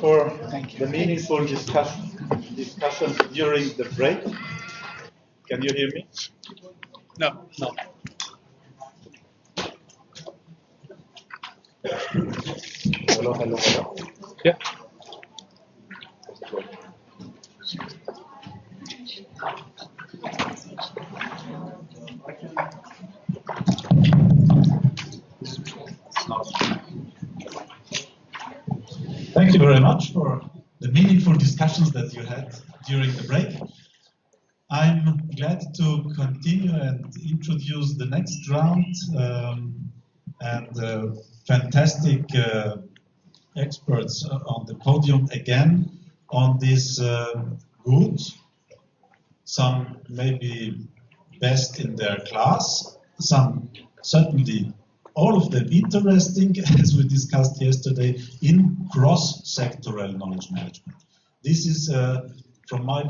For the meaningful discussions during the break. Can you hear me? No. Hello. Yeah. Thank you very much for the meaningful discussions that you had during the break. I'm glad to continue and introduce the next round and fantastic experts on the podium again on this good, some maybe best in their class, some certainly all of them interesting, as we discussed yesterday, in cross-sectoral knowledge management. This is, from my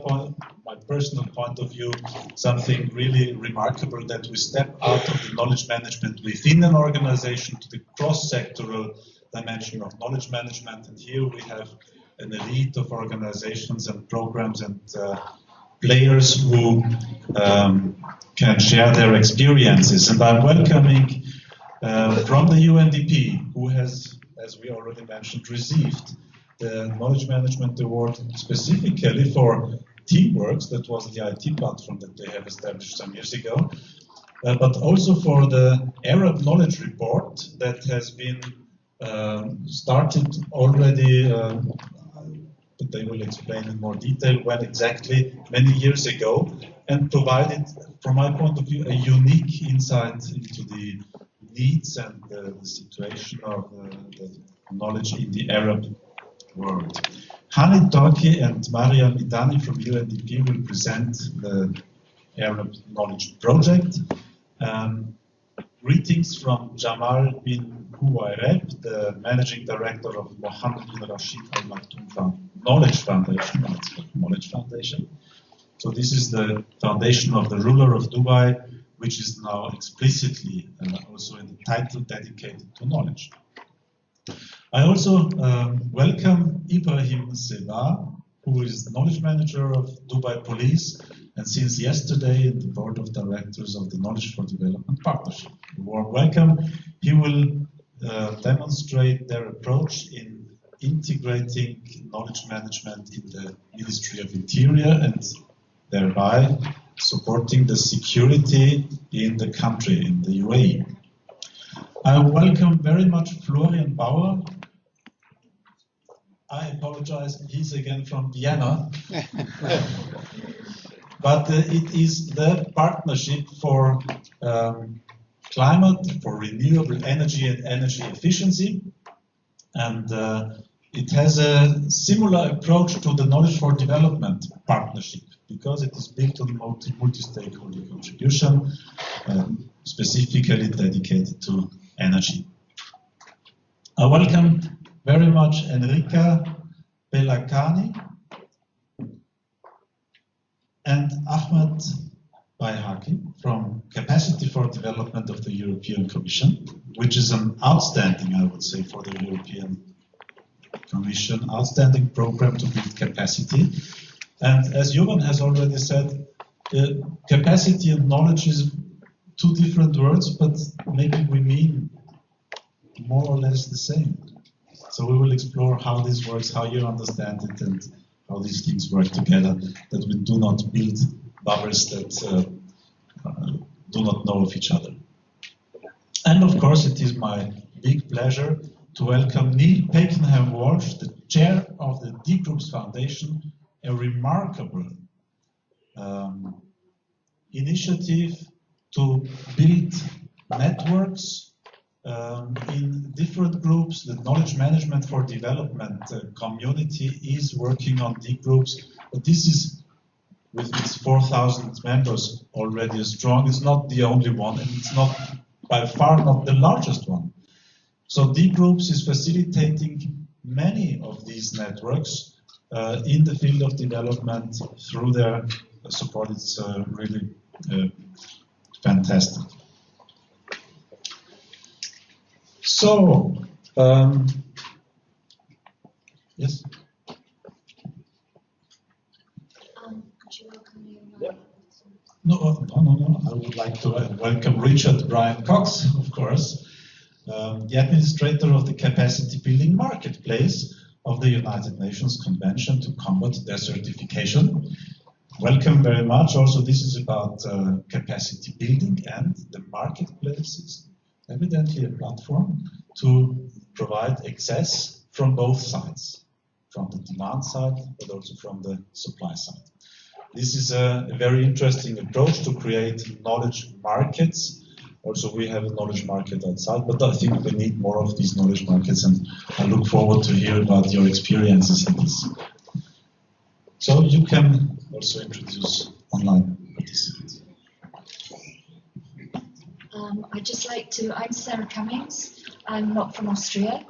personal point of view, something really remarkable, that we step out of the knowledge management within an organization to the cross-sectoral dimension of knowledge management. And here we have an elite of organizations and programs and players who can share their experiences. And I'm welcoming from the UNDP, who has, as we already mentioned, received the Knowledge Management Award specifically for Teamworks, that was the IT platform that they have established some years ago, but also for the Arab Knowledge Report that has been started already, but they will explain in more detail when exactly, many years ago, and provided, from my point of view, a unique insight into the needs and the situation of the knowledge in the Arab world. Hani Toki and Maria Mitani from UNDP will present the Arab Knowledge Project. Greetings from Jamal bin Huwaireb, the Managing Director of Mohammed bin Rashid Al Maktoum Knowledge Foundation. So this is the foundation of the ruler of Dubai, which is now explicitly also in the title dedicated to knowledge. I also welcome Ibrahim Seba, who is the knowledge manager of Dubai Police, and since yesterday in the board of directors of the Knowledge for Development Partnership. A warm welcome. He will demonstrate their approach in integrating knowledge management in the Ministry of Interior and thereby supporting the security in the country, in the UAE. I welcome very much Florian Bauer. I apologize, he's again from Vienna. But it is the partnership for climate, for renewable energy and energy efficiency. And it has a similar approach to the Knowledge for Development partnership, because it is built on multi-stakeholder contribution, specifically dedicated to energy. I welcome very much Enrica Belakani and Ahmed Bayhaki from Capacity for Development of the European Commission, which is an outstanding, I would say, for the European Commission, outstanding program to build capacity. And as Jovan has already said, capacity and knowledge is two different words, but maybe we mean more or less the same. So we will explore how this works, how you understand it, and how these things work together, that we do not build bubbles that do not know of each other. And of course, it is my big pleasure to welcome Neil Pakenham-Walsh, the chair of the D Groups Foundation, a remarkable initiative to build networks in different groups. The Knowledge Management for Development community is working on D Groups, but this is, with its 4,000 members already strong, it's not the only one, and it's not, by far not the largest one. So D Groups is facilitating many of these networks in the field of development through their support. It's really fantastic. So, Yes. Could you welcome me? Yeah. No. I would like to welcome Richard Brian Cox, of course, the administrator of the Capacity Building Marketplace of the United Nations Convention to Combat Desertification. Welcome very much. Also, this is about capacity building, and the marketplace is evidently a platform to provide access from both sides, from the demand side, but also from the supply side. This is a very interesting approach to create knowledge markets. Also, we have a knowledge market outside, but I think we need more of these knowledge markets, and I look forward to hear about your experiences in this. So you can also introduce online participants. I'd just like to, I'm Sarah Cummings. I'm not from Austria.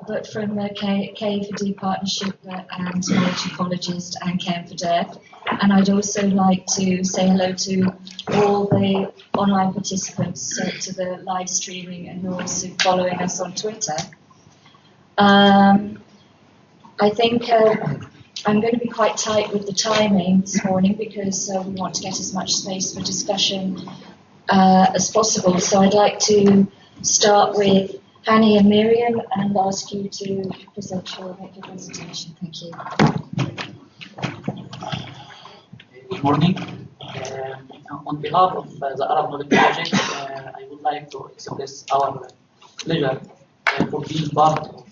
But from the KM4 Partnership and Knowledge Ecologist and KM4 Dev. And I'd also like to say hello to all the online participants, to the live streaming, and also following us on Twitter. I think I'm going to be quite tight with the timing this morning because we want to get as much space for discussion as possible. So I'd like to start with Hani and Miriam and ask you to present your presentation. Thank you. Good morning. On behalf of the Arab Knowledge Project, I would like to express our pleasure for being part of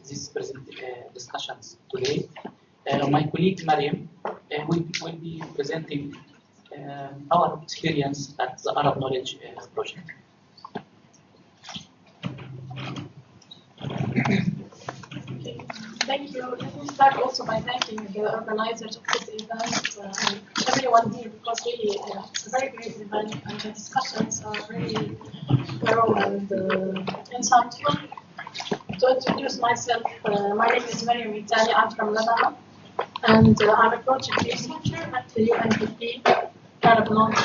these discussions today. My colleague Mariam will be presenting our experience at the Arab Knowledge Project. Thank you. Let me start also by thanking the organizers of this event and everyone here, because really it's a very great event and the discussions are very thorough and insightful. To introduce myself, my name is Mariam Itali. I'm from Lebanon, and I'm a project researcher at the UNDP Arab Knowledge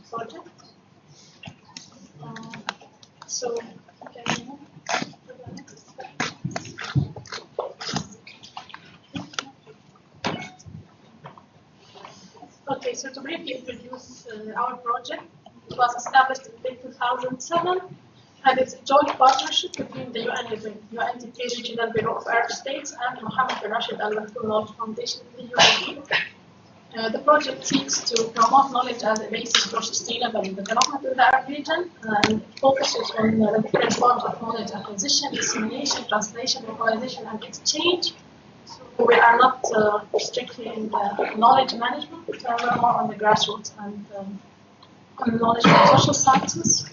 Project. So to briefly introduce our project, it was established in 2007, and it's a joint partnership between the UNDP Regional Bureau of Arab States and Mohammed bin Rashid Al Maktoum Knowledge Foundation in the UAE. The project seeks to promote knowledge as a basis for sustainable development in the Arab region, and it focuses on the different forms of knowledge acquisition, dissemination, translation, localization, and exchange. So we are not strictly in the knowledge management, but we're more on the grassroots and on knowledge of social sciences.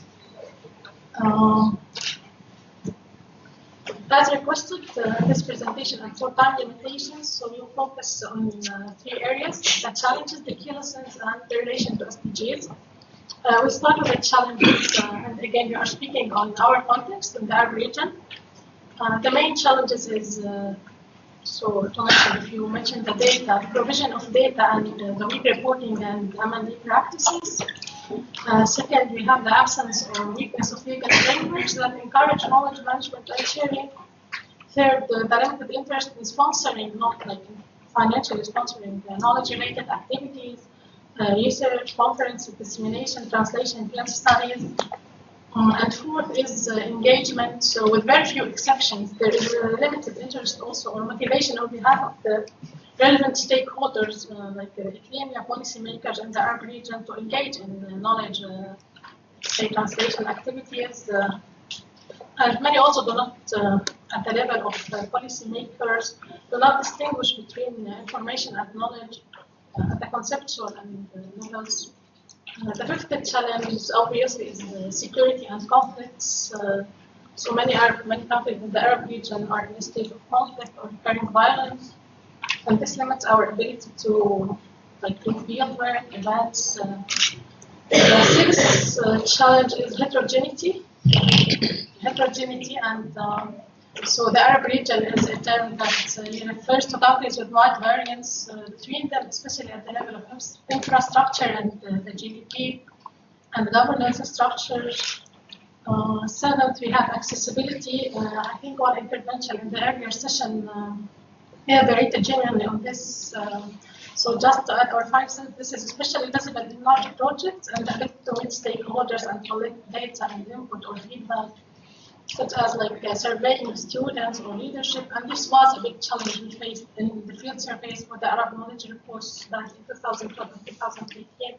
As requested in this presentation, and for time limitations, so we'll focus on 3 areas: the challenges, the key lessons, and the relation to SDGs. We start with the challenges, and again, we are speaking on our context in the Arab region. The main challenges is, so to mention, if you mention the data, the provision of data and the weak reporting and M&A practices. Second, we have the absence or weakness of legal frameworks that encourage knowledge management and sharing. Third, the limited interest in sponsoring, not like financially sponsoring, knowledge-related activities, research, conferences, dissemination, translation, field studies. And fourth is engagement. So with very few exceptions, there is a limited interest also or motivation on behalf of the relevant stakeholders like academia, policymakers in the Arab region to engage in knowledge, say, translation activities. And many also do not, at the level of policymakers, do not distinguish between information and knowledge at the conceptual and levels. The fifth challenge is obviously is security and conflicts. So many countries in the Arab region are in a state of conflict or recurring violence, and this limits our ability to do field work, events. The sixth challenge is heterogeneity. And So the Arab region is a term that refers to countries with wide variance between them, especially at the level of infrastructure and the GDP and governance structures. Seventh, we have accessibility. I think one intervention in the earlier session elaborated genuinely on this. So just to add our 5 cents, this is especially visible in large projects and the ability to meet stakeholders and collect data and input or feedback, such as like surveying students or leadership. And this was a big challenge we faced in the field surveys for the Arab knowledge reports back in 2012 and 2018.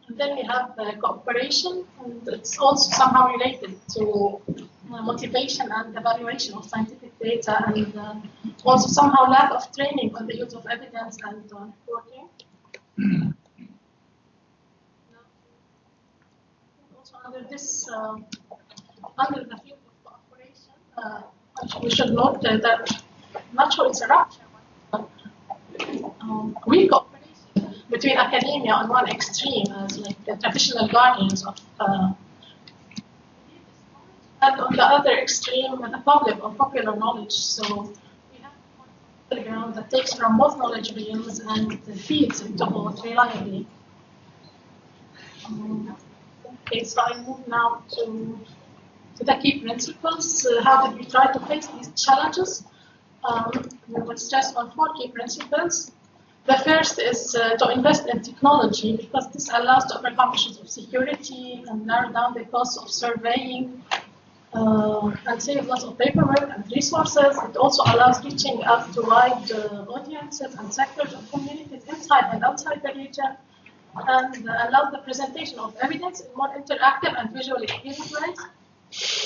And then we have cooperation, and it's also somehow related to motivation and evaluation of scientific data, and also somehow lack of training on the use of evidence and reporting. Also under this, under the field of cooperation, we should note that natural interaction, we cooperate between academia on one extreme as like the traditional guardians of and on the other extreme the public or popular knowledge. So we have a ground that takes from both knowledge realms and feeds into both reliably. Okay, so I move now to the key principles. How did we try to face these challenges? We would stress on 4 key principles. The first is to invest in technology, because this allows to overcome issues of security and narrow down the costs of surveying and save lots of paperwork and resources. It also allows reaching out to wide audiences and sectors of communities inside and outside the region, and allows the presentation of evidence in more interactive and visually appealing ways.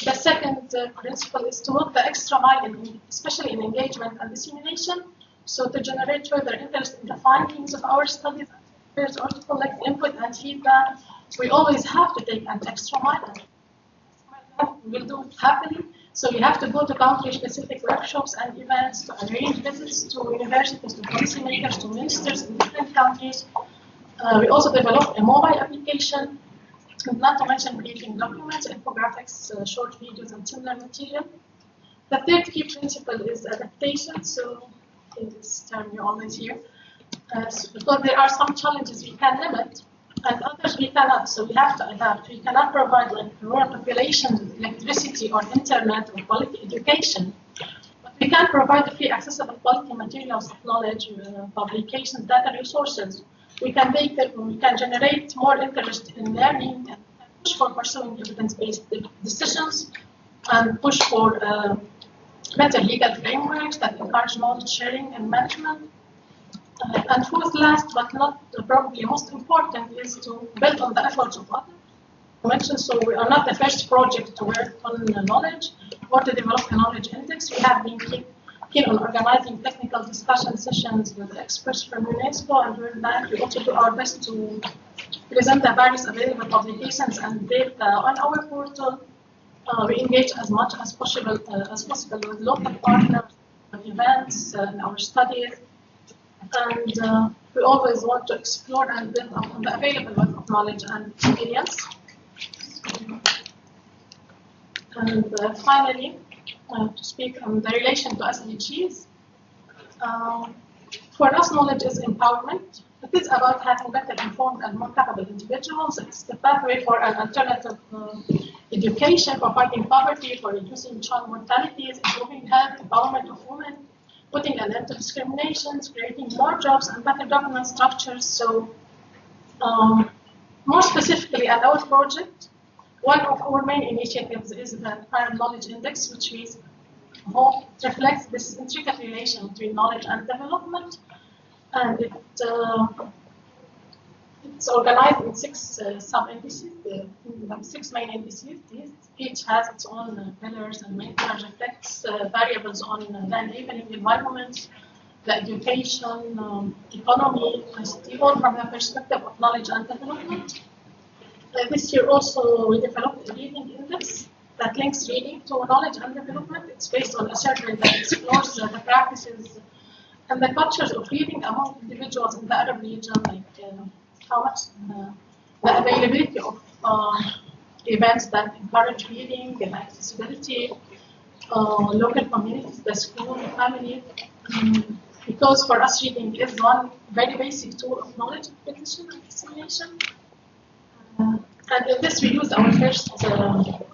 The second principle is to work the extra mile, especially in engagement and dissemination. So to generate further interest in the findings of our studies or to collect input and feedback, we always have to take an extra mile. We'll do it happily. So we have to go to country-specific workshops and events, to arrange visits to universities, to policymakers, to ministers in different countries. We also developed a mobile application, and not to mention briefing documents, infographics, short videos, and similar material. The third key principle is adaptation. So in this term you always hear, because there are some challenges we can limit and others we cannot, so we have to adapt. We cannot provide like rural populations with electricity or internet or quality education, but we can provide free accessible quality materials of knowledge, publications, data resources. We can generate more interest in learning and push for pursuing evidence-based decisions and push for better legal frameworks that encourage knowledge sharing and management. And fourth, last but not probably most important, is to build on the efforts of others. So we are not the first project to work on knowledge or to develop a knowledge index. We have been keen on organizing technical discussion sessions with experts from UNESCO and World Bank. We also do our best to present the various available publications and data on our portal. We engage as much as possible with local partners, events, in our studies, and we always want to explore and build on the available wealth of knowledge and experience. And finally, to speak on the relation to SDGs, for us, knowledge is empowerment. It is about having better informed and more capable individuals. It's the pathway for an alternative education, for fighting poverty, for reducing child mortalities, improving health, empowerment of women, putting an end to discriminations, creating more jobs and better governance structures. So, more specifically at our project, one of our main initiatives is the Arab Knowledge Index, which we hope reflects this intricate relation between knowledge and development. And it's organized in 6 sub-indices, 6 main indices. Each has its own pillars and main reflects variables on the enabling environment, the education, economy, all from the perspective of knowledge and development. This year also we developed a reading index that links reading to knowledge and development. It's based on a survey that explores the practices and the cultures of reading among individuals in the Arab region, like how much the availability of events that encourage reading and accessibility, local communities, the school, family. Because for us, reading is one very basic tool of knowledge acquisition and dissemination. And in this, we used our first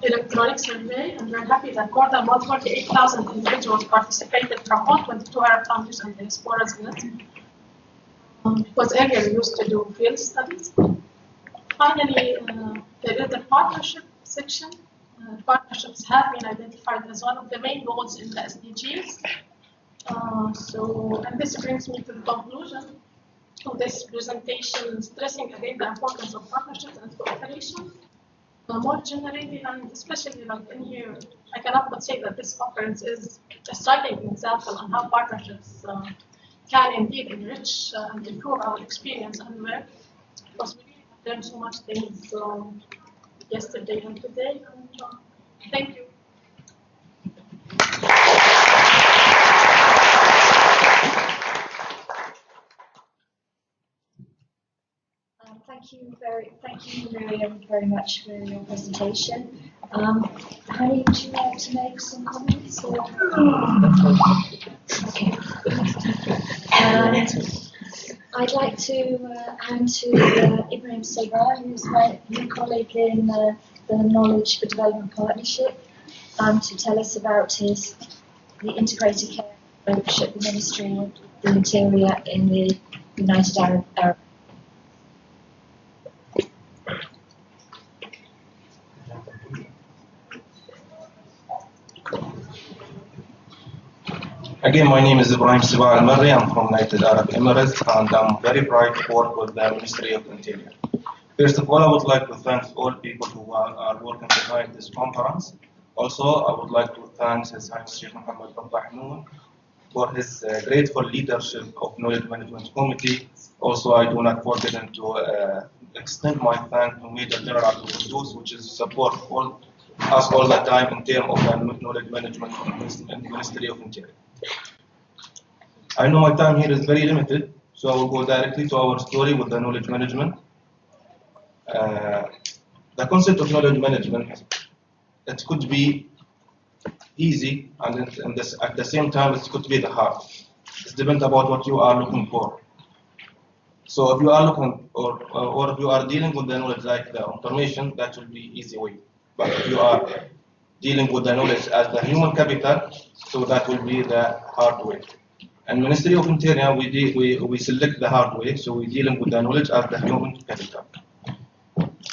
electronic survey, and we're happy that more than 148,000 individuals participated from all 22 Arab countries and diasporas in it. Because earlier we used to do field studies. Finally, there is a partnership section. Partnerships have been identified as one of the main goals in the SDGs. And this brings me to the conclusion of this presentation, stressing again the importance of partnerships and cooperation. More generally, and especially like in here, I cannot but say that this conference is a striking example on how partnerships can indeed enrich and improve our experience and work. Because we really have learned so much things yesterday and today. And, thank you. Thank you, Miriam, very much for your presentation. Honey, would you like to make some comments? Or? Okay. I'd like to hand to Ibrahim Segar, who's my new colleague in the Knowledge for Development Partnership, to tell us about the integrated care approach at the Ministry of the Interior in the United Arab. Again, my name is Ibrahim Segar Al-Marri. I'm from United Arab Emirates, and I'm very proud to work with the Ministry of Interior. First of all, I would like to thank all people who are working behind this conference. Also, I would like to thank His Highness Sheikh Mohammed bin Tahnoon for his grateful leadership of Knowledge Management Committee. Also, I do not forget to extend my thanks to Major General Abdul Quddus, which is support us all the time in terms of the knowledge management in the Ministry of Interior. I know my time here is very limited, so I will go directly to our story with the knowledge management. The concept of knowledge management, it could be easy, and at the same time it could be the hard. It depends about what you are looking for. So if you are looking or if you are dealing with the knowledge like the information, that will be easy way. But if you are dealing with the knowledge as the human capital, so that will be the hard way. And Ministry of Interior, we select the hard way, so we're dealing with the knowledge as the human capital.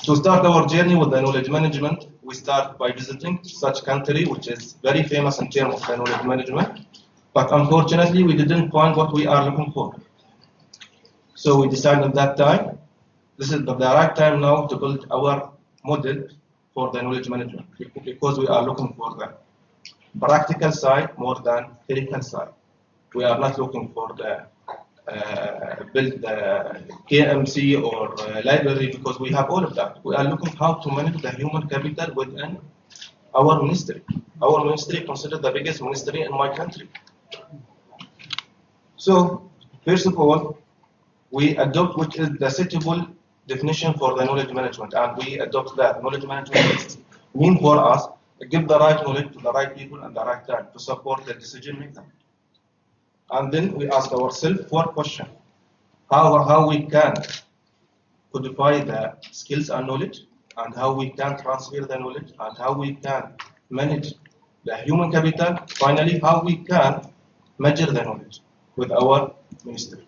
To start our journey with the knowledge management, we start by visiting such country which is very famous in terms of the knowledge management, but unfortunately we didn't find what we are looking for. So we decided at that time, this is the right time now to build our model for the knowledge management, because we are looking for the practical side more than theoretical side. We are not looking for the build the KMC or library, because we have all of that. We are looking how to manage the human capital within our ministry. Our ministry considered the biggest ministry in my country. So first of all, we adopt what is the suitable definition for the knowledge management, and we adopt that. Knowledge management means for us to give the right knowledge to the right people at the right time to support the decision making. And then we ask ourselves four questions: how we can codify the skills and knowledge, and how we can transfer the knowledge, and how we can manage the human capital. Finally, how we can measure the knowledge with our ministry.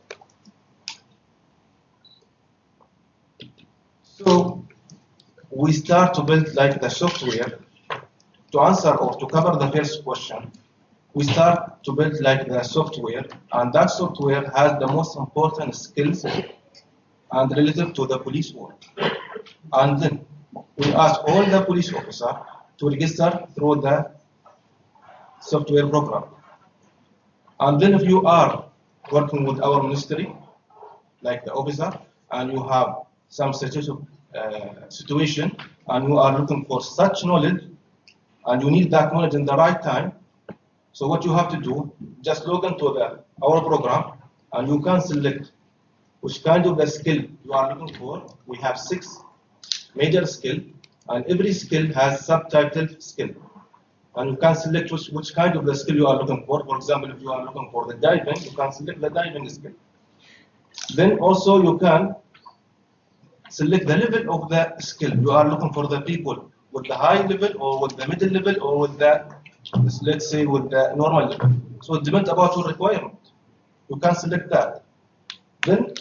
So we start to build like the software to answer or to cover the first question. We start to build like the software, and that software has the most important skills and relative to the police work. And then we ask all the police officers to register through the software program. And then if you are working with our ministry, like the officer, and you have some situation, and you are looking for such knowledge, and you need that knowledge in the right time, so what you have to do, just log into our program, and you can select which kind of the skill you are looking for. We have 6 major skills, And every skill has subtitled skill. And you can select which kind of the skill you are looking for. For example, if you are looking for the diving, you can select the diving skill. Then also you can select the level of the skill. You are looking for the people with the high level or with the middle level or with the, let's say, with the normal level. So it depends about your requirement. You can select that. Then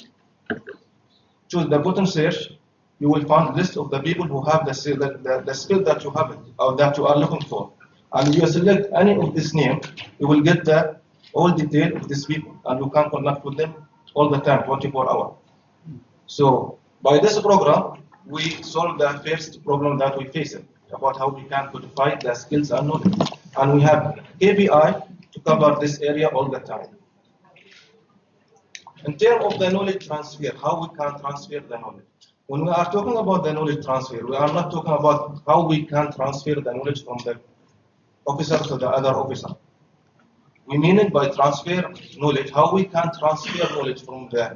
choose the button search. You will find a list of the people who have the skill that you have or that you are looking for. And you select any of this name, you will get the all detail of these people, and you can connect with them all the time, 24 hours. So by this program, we solve the first problem that we faced about how we can codify the skills and knowledge. And we have KPI to cover this area all the time. In terms of the knowledge transfer, how we can transfer the knowledge. When we are talking about the knowledge transfer, we are not talking about how we can transfer the knowledge from the officer to the other officer. We mean it by transfer knowledge, how we can transfer knowledge from the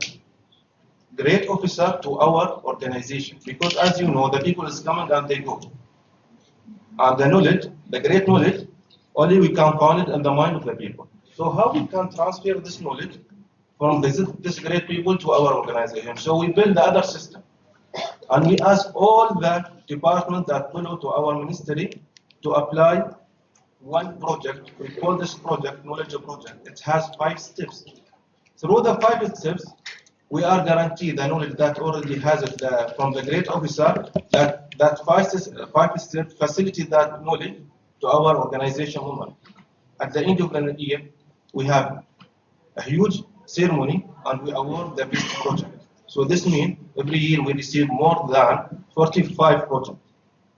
great officer to our organization. Because as you know, the people is coming and they go. And the knowledge, the great knowledge, only we can find it in the mind of the people. So how we can transfer this knowledge from this great people to our organization? So we build the other system. And we ask all the departments that belong to our ministry to apply one project. We call this project knowledge project. It has 5 steps. Through the 5 steps, we are guaranteed the knowledge that already has it from the great officer, that 5 steps facilitate that knowledge to our organization women. At the end of the year, we have a huge ceremony and we award the best project. So this means every year we receive more than 45 projects.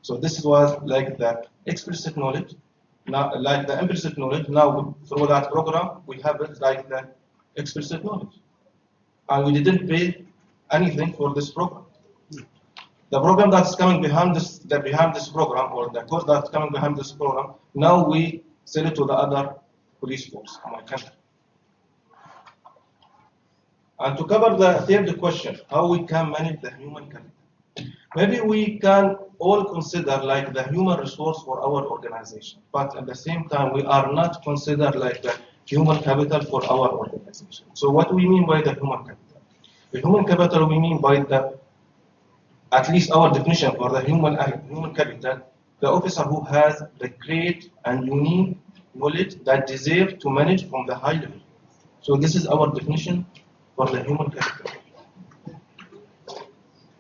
So this was like the explicit knowledge. Now, like the implicit knowledge, now through that program, we have it like the explicit knowledge. And we didn't pay anything for this program. The program that's coming behind this program, or the course that's coming behind this program, now we sell it to the other police force in my country. And to cover the third question, how we can manage the human capital. Maybe we can all consider like the human resource for our organization, but at the same time, we are not considered like the human capital for our organization. So what do we mean by the human capital? The human capital we mean by at least our definition for the human capital, the officer who has the great and unique knowledge that deserve to manage from the high level. So this is our definition for the human capital.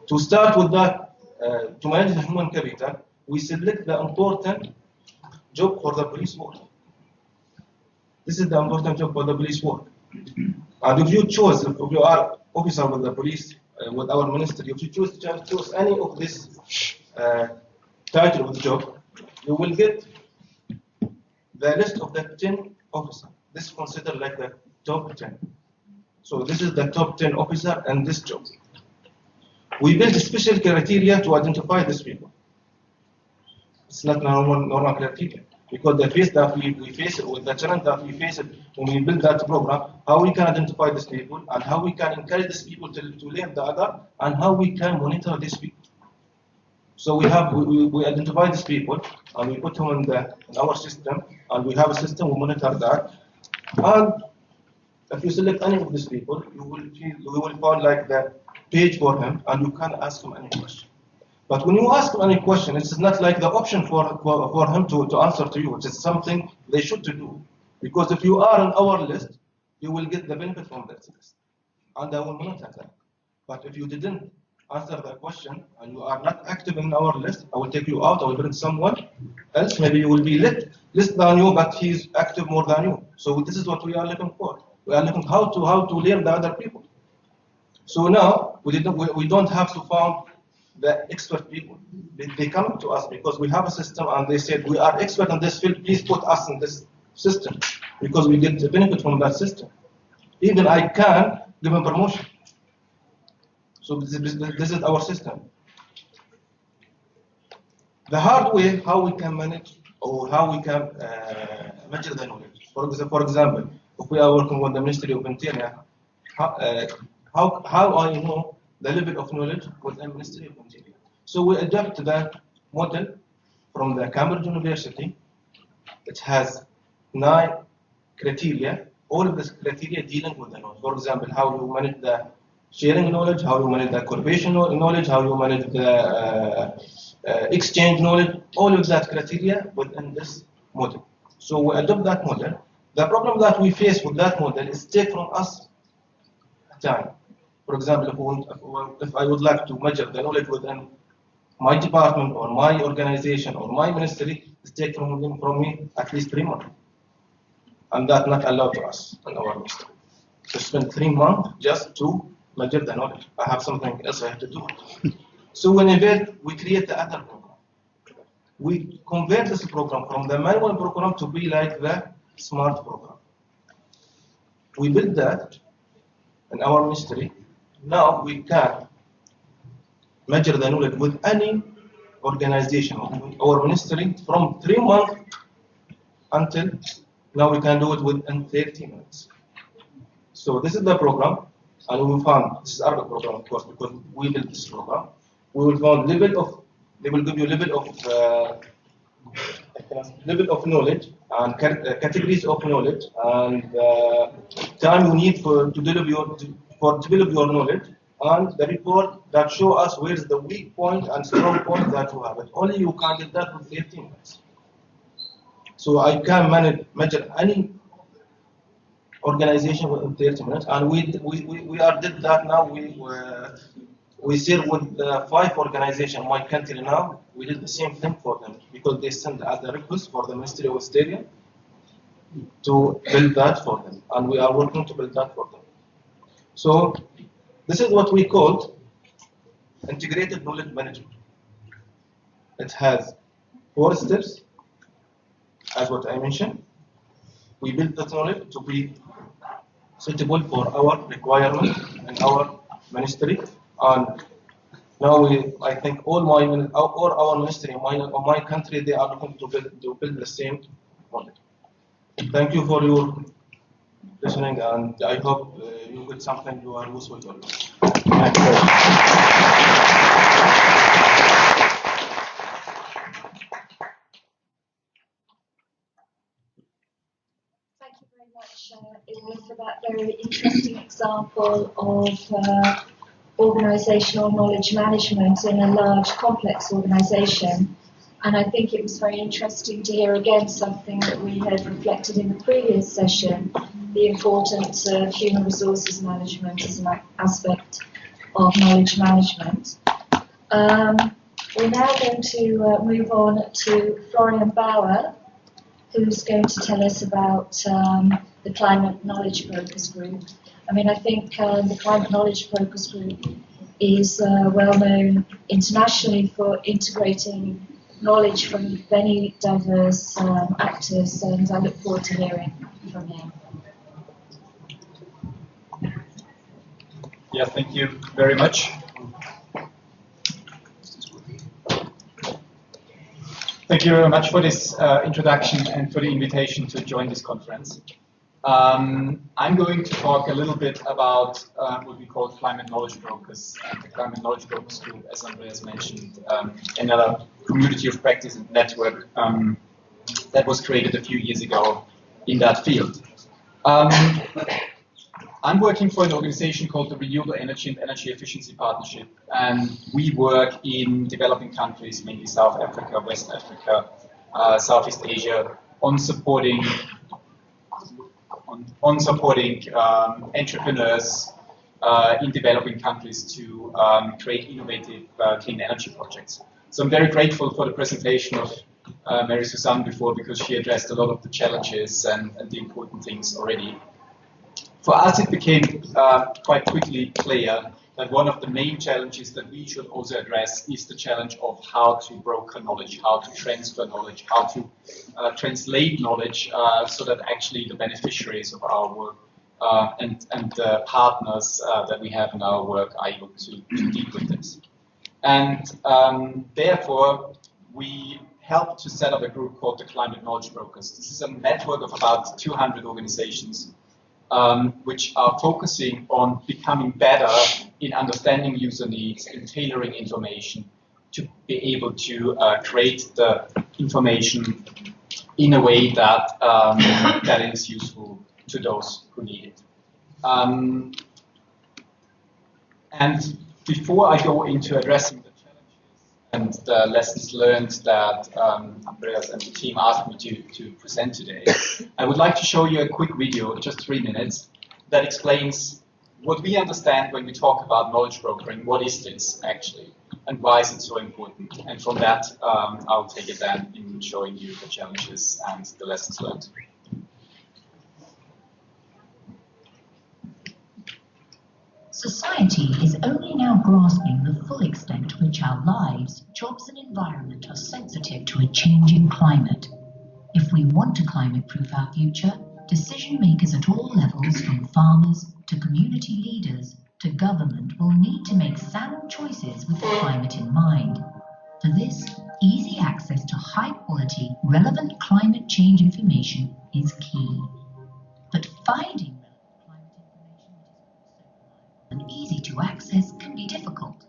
To start with that, to manage the human capital, we select the important job for the police work. This is the important job for the police work. And if you choose, if you are officer with the police, with our ministry, if you choose any of this title of the job, you will get the list of the 10 officers. This is considered like the top 10. So this is the top 10 officer and this job. We build special criteria to identify these people. It's not normal criteria. Because the face that we face, with the challenge that we face when we build that program, how we can identify these people and how we can encourage these people to learn the other and how we can monitor these people. So we identify these people and we put them in our system and we have a system, we monitor that. And if you select any of these people, you will find like the page for him and you can ask him any question. But when you ask him any question, it's not like the option for him to answer to you. It is something they should do. Because if you are on our list, you will get the benefit from that list. And I will monitor that. But if you didn't answer the question and you are not active in our list, I will take you out, I will bring someone else. Maybe you will be less than you, but he's active more than you. So this is what we are looking for. We are looking how to learn the other people. So now we don't have to find the expert people. They come to us because we have a system and they said we are expert in this field, please put us in this system because we get the benefit from that system. Even I can give them promotion. So this is our system. The hard way, how we can manage or how we can measure the knowledge. For example, if we are working with the Ministry of Interior, how I know the level of knowledge within the Ministry of Interior. So we adapt the model from the Cambridge University. It has 9 criteria, all of this criteria dealing with the knowledge. For example, how you manage the sharing knowledge, how you manage the collaboration knowledge, how you manage the exchange knowledge, all of that criteria within this model. So we adopt that model. The problem that we face with that model is take from us time. For example, if I would like to measure the knowledge within my department or my organization or my ministry, it's take from me at least 3 months. And that's not allowed to us in our ministry. To spend 3 months just to measure the knowledge. I have something else I have to do. So whenever we create the other program, we convert this program from the manual program to be like the smart program. We build that in our ministry. Now we can measure the knowledge with any organization or ministry from 3 months until now we can do it within 30 minutes. So this is the program, and we found this is our program, of course, because we built this program. We will find they will give you level of knowledge and categories of knowledge and time you need to develop your knowledge, and the report that show us where is the weak point and strong point that you have. It only you can get that with 15 minutes. So I can measure any organization within 30 minutes, and we did that now. We share with 5 organizations in my country now. We did the same thing for them because they sent as a request for the Ministry of Exterior to build that for them, and we are working to build that for them. So this is what we call integrated knowledge management. It has 4 steps, as what I mentioned. We build that knowledge to be suitable for our requirement and our ministry. And now I think all our ministry, my country, they are looking to build the same model. Thank you for your listening, and I hope you get something you are useful to. Thank you. Thank you very much, Ian, for that very interesting example of organisational knowledge management in a large, complex organisation. And I think it was very interesting to hear again something that we had reflected in the previous session, the importance of human resources management as an aspect of knowledge management. We're now going to move on to Florian Bauer, who's going to tell us about the Climate Knowledge Brokers Group. I mean, I think the Climate Knowledge Brokers Group is well known internationally for integrating knowledge from many diverse actors, and I look forward to hearing from him. Yeah, thank you very much. Thank you very much for this introduction and for the invitation to join this conference. I'm going to talk a little bit about what we call Climate Knowledge Brokers, and the Climate Knowledge Brokers Group, as Andreas mentioned, another community of practice and network that was created a few years ago in that field. I'm working for an organization called the Renewable Energy and Energy Efficiency Partnership, and we work in developing countries, mainly South Africa, West Africa, Southeast Asia, on supporting entrepreneurs in developing countries to create innovative clean energy projects. So I'm very grateful for the presentation of Mary Suzanne before, because she addressed a lot of the challenges and the important things already. For us, it became quite quickly clear that one of the main challenges that we should also address is the challenge of how to broker knowledge, how to transfer knowledge, how to translate knowledge so that actually the beneficiaries of our work and the partners that we have in our work are able to deal with this. And therefore, we helped to set up a group called the Climate Knowledge Brokers. This is a network of about 200 organizations which are focusing on becoming better in understanding user needs, in tailoring information, to be able to create the information in a way that that is useful to those who need it. And before I go into addressing the challenges and the lessons learned that Andreas and the team asked me to present today, I would like to show you a quick video, just 3 minutes, that explains what we understand when we talk about knowledge brokering. What is this actually, and why is it so important? And from that, I'll take it then in showing you the challenges and the lessons learned. Society is only now grasping the full extent to which our lives, jobs and environment are sensitive to a changing climate. If we want to climate-proof our future, decision makers at all levels, from farmers to community leaders to government, will need to make sound choices with the climate in mind. For this, easy access to high-quality, relevant climate change information is key. But finding and easy to access can be difficult.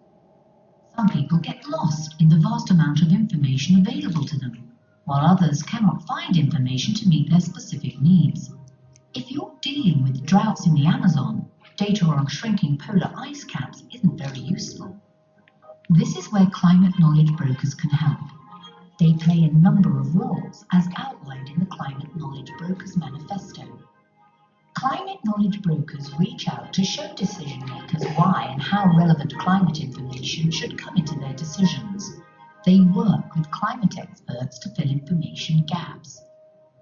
Some people get lost in the vast amount of information available to them, while others cannot find information to meet their specific needs. If you're dealing with droughts in the Amazon, data on shrinking polar ice caps isn't very useful. This is where climate knowledge brokers can help. They play a number of roles as outlined in the Climate Knowledge Brokers Manifesto. Climate knowledge brokers reach out to show decision makers why and how relevant climate information should come into their decisions. They work with climate experts to fill information gaps.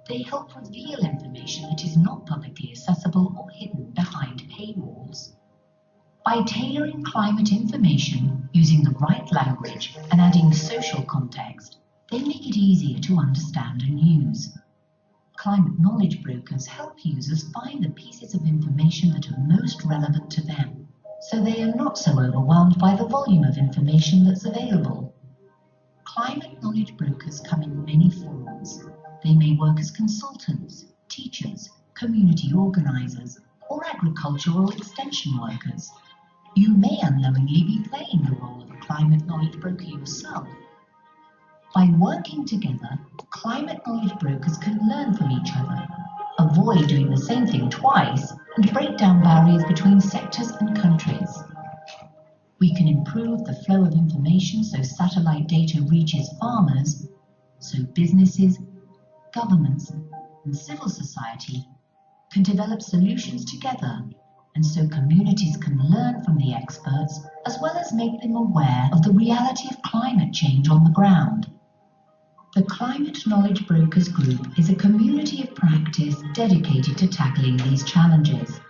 They help reveal information that is not publicly accessible or hidden behind paywalls. By tailoring climate information using the right language and adding social context, they make it easier to understand and use. Climate knowledge brokers help users find the pieces of information that are most relevant to them, so they are not so overwhelmed by the volume of information that's available. Climate knowledge brokers come in many forms. They may work as consultants, teachers, community organizers, or agricultural extension workers. You may unknowingly be playing the role of a climate knowledge broker yourself. By working together, climate knowledge brokers can learn from each other, avoid doing the same thing twice, and break down barriers between sectors and countries. We can improve the flow of information so satellite data reaches farmers, so businesses, governments, and civil society can develop solutions together, and so communities can learn from the experts as well as make them aware of the reality of climate change on the ground. The Climate Knowledge Brokers Group is a community of practice dedicated to tackling these challenges.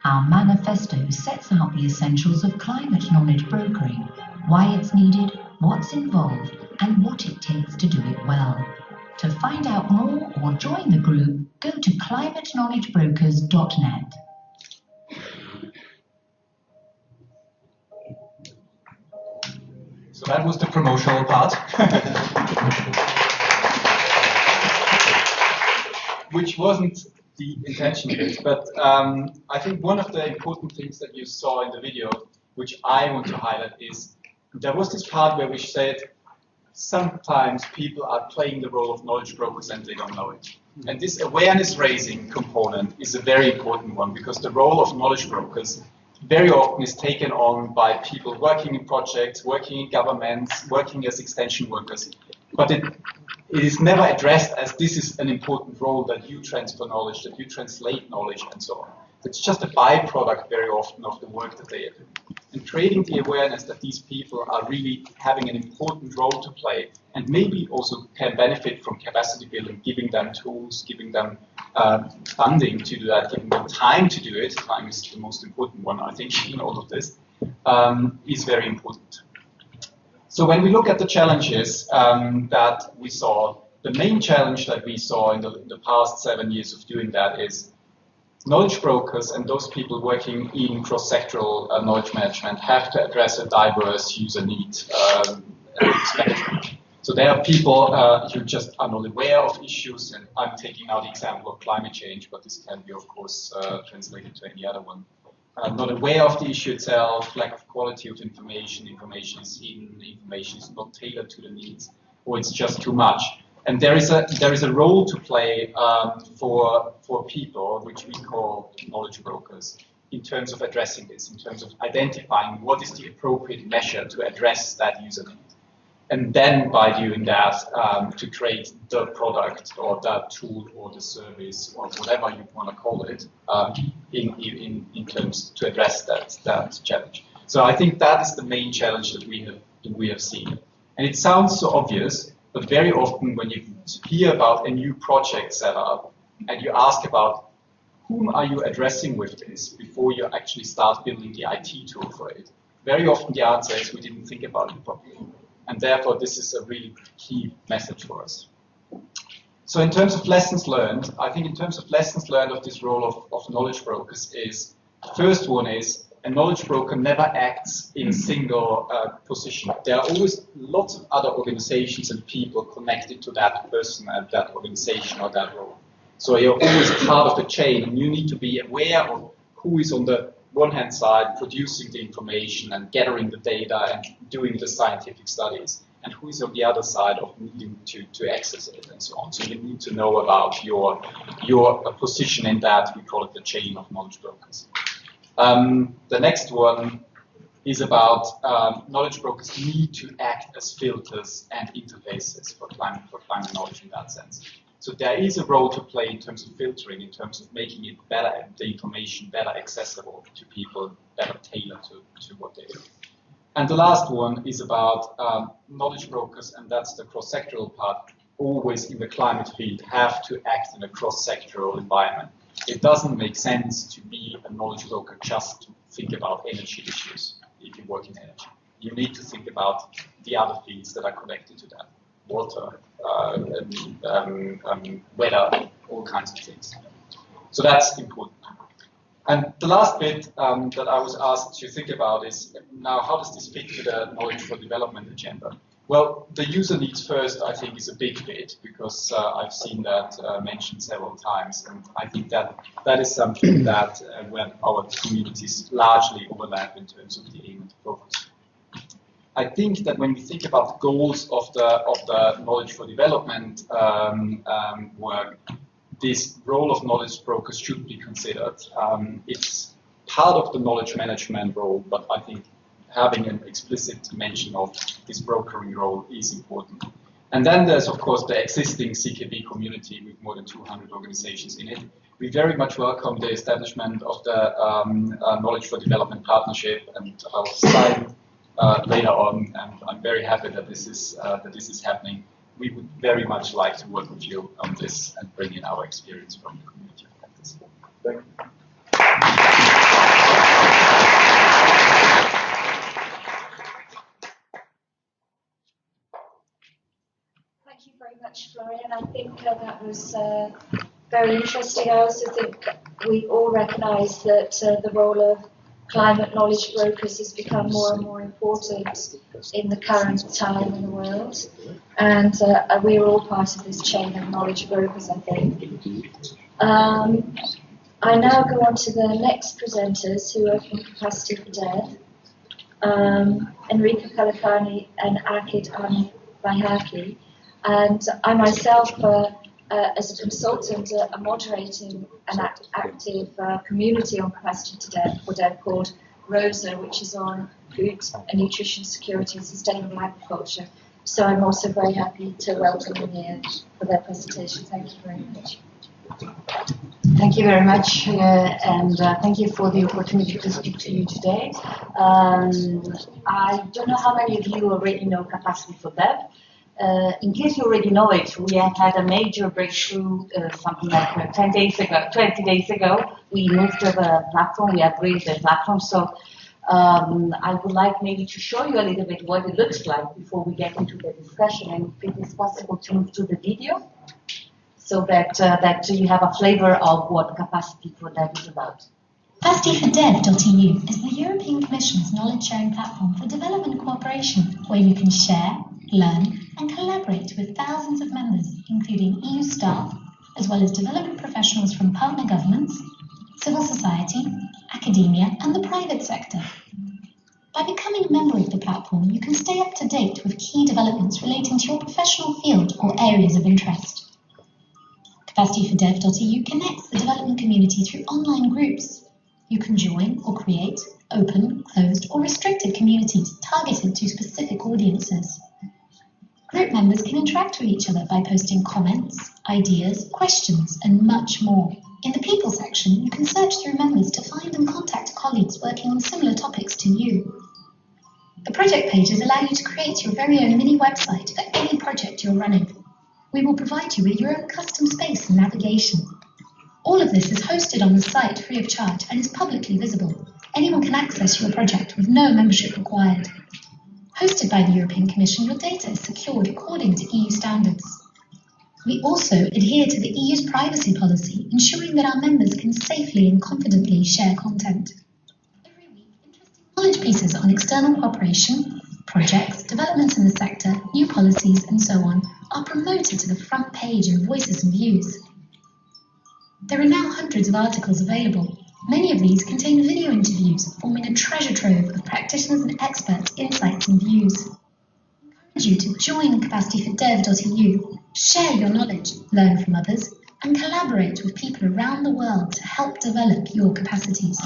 Our manifesto sets out the essentials of climate knowledge brokering, why it's needed, what's involved, and what it takes to do it well. To find out more or join the group, go to climateknowledgebrokers.net. So that was the promotional part, which wasn't the intention of it, but I think one of the important things that you saw in the video, which I want to highlight, is there was this part where we said sometimes people are playing the role of knowledge brokers and they don't know it. And this awareness raising component is a very important one, because the role of knowledge brokers very often is taken on by people working in projects, working in governments, working as extension workers. But it is never addressed as this is an important role, that you transfer knowledge, that you translate knowledge, and so on. It's just a byproduct very often of the work that they are doing. And creating the awareness that these people are really having an important role to play, and maybe also can benefit from capacity building, giving them tools, giving them funding to do that, giving them time to do it. Time is the most important one, I think, in all of this, is very important. So when we look at the challenges that we saw, the main challenge that we saw in the past 7 years of doing that is knowledge brokers and those people working in cross-sectoral knowledge management have to address a diverse user need spectrum. So there are people who just are not aware of issues, and I'm taking now the example of climate change, but this can be, of course, translated to any other one. not aware of the issue itself, lack of quality of information, information is hidden, information is not tailored to the needs, or it's just too much. And there is a role to play for people, which we call knowledge brokers, in terms of addressing this, in terms of identifying what is the appropriate measure to address that user need. And then by doing that, to create the product or that tool or the service or whatever you want to call it, in terms to address that challenge. So I think that is the main challenge that we have seen. And it sounds so obvious, but very often when you hear about a new project set up and you ask about whom are you addressing with this before you actually start building the IT tool for it, very often the answer is we didn't think about it properly. And therefore, this is a really key message for us. So in terms of lessons learned, I think in terms of lessons learned of this role of knowledge brokers is, the first one is, a knowledge broker never acts in a single position. There are always lots of other organizations and people connected to that person and that organization or that role. So you're always part of the chain, and you need to be aware of who is on the one hand side producing the information and gathering the data and doing the scientific studies, and who is on the other side of needing to access it and so on. So you need to know about your position in that. We call it the chain of knowledge brokers. The next one is about knowledge brokers need to act as filters and interfaces for climate knowledge in that sense. So there is a role to play in terms of filtering, in terms of making it better, the information better accessible to people, better tailored to what they do. And the last one is about knowledge brokers, and that's the cross-sectoral part, always in the climate field have to act in a cross-sectoral environment. It doesn't make sense to be a knowledge broker just to think about energy issues if you work in energy. You need to think about the other fields that are connected to that. Water, weather, all kinds of things. So that's important. And the last bit that I was asked to think about is, now how does this fit to the knowledge for development agenda? Well, the user needs first, I think, is a big bit, because I've seen that mentioned several times, and I think that is something that where our communities largely overlap in terms of the aim and the focus. I think that when we think about the goals of the knowledge for development work, this role of knowledge brokers should be considered. It's part of the knowledge management role, but I think having an explicit mention of this brokering role is important. And then there's, of course, the existing CKB community with more than 200 organizations in it. We very much welcome the establishment of the Knowledge for Development Partnership, and I'll sign later on, and I'm very happy that this is happening. We would very much like to work with you on this and bring in our experience from the community of practice. Thank you. Thank you very much, Florian. I think that was very interesting. I also think we all recognise that the role of climate knowledge brokers has become more and more important in the current time in the world. And we're all part of this chain of knowledge brokers, I think. I now go on to the next presenters who are from Capacity for Dev, Enrica Kalafani and Akid Bayhaki. And I myself, as a consultant, am moderating an active community on Capacity for Dev called ROSA, which is on food and nutrition security and sustainable agriculture. So I'm also very happy to welcome them here for their presentation. Thank you very much. Thank you very much, and thank you for the opportunity to speak to you today. I don't know how many of you already know Capacity for Dev. In case you already know it, we have had a major breakthrough something like 20 days ago. We moved to the platform, we upgraded the platform. So I would like maybe to show you a little bit what it looks like before we get into the discussion, and if it is possible to move to the video, so that you have a flavor of what Capacity for Dev is about. CapacityForDev.eu is the European Commission's knowledge-sharing platform for development cooperation, where you can share, learn and collaborate with thousands of members, including EU staff, as well as development professionals from partner governments, civil society, academia, and the private sector. By becoming a member of the platform, you can stay up to date with key developments relating to your professional field or areas of interest. CapacityForDev.eu connects the development community through online groups. You can join or create open, closed, or restricted communities targeted to specific audiences. Group members can interact with each other by posting comments, ideas, questions, and much more. In the People section, you can search through members to find and contact colleagues working on similar topics to you. The project pages allow you to create your very own mini website for any project you're running. We will provide you with your own custom space and navigation. All of this is hosted on the site free of charge and is publicly visible. Anyone can access your project with no membership required. Hosted by the European Commission, your data is secured according to EU standards. We also adhere to the EU's privacy policy, ensuring that our members can safely and confidently share content. Every week, interesting knowledge pieces on external cooperation, projects, developments in the sector, new policies, and so on are promoted to the front page in Voices and Views. There are now hundreds of articles available. Many of these contain video interviews, forming a treasure trove of practitioners and experts' insights and views. I encourage you to join CapacityForDev.eu, share your knowledge, learn from others, and collaborate with people around the world to help develop your capacities.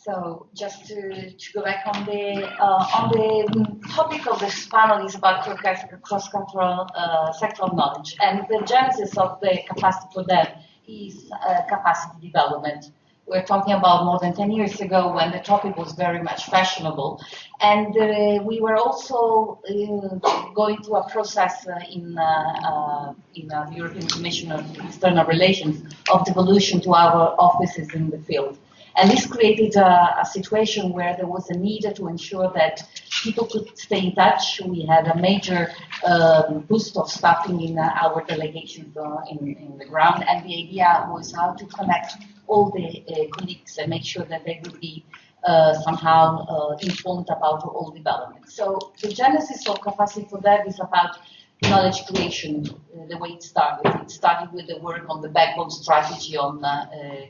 So just to go back on the topic of this panel is about cross-sectoral sectoral knowledge, and the genesis of the Capacity for Dev is capacity development. We're talking about more than 10 years ago when the topic was very much fashionable, and we were also going through a process in the European Commission of External Relations of devolution to our offices in the field. And this created a situation where there was a need to ensure that people could stay in touch. We had a major boost of staffing in our delegations in the ground, and the idea was how to connect all the colleagues and make sure that they would be somehow informed about all developments. So the genesis of Capacity for Dev is about knowledge creation, the way it started. It started with the work on the backbone strategy on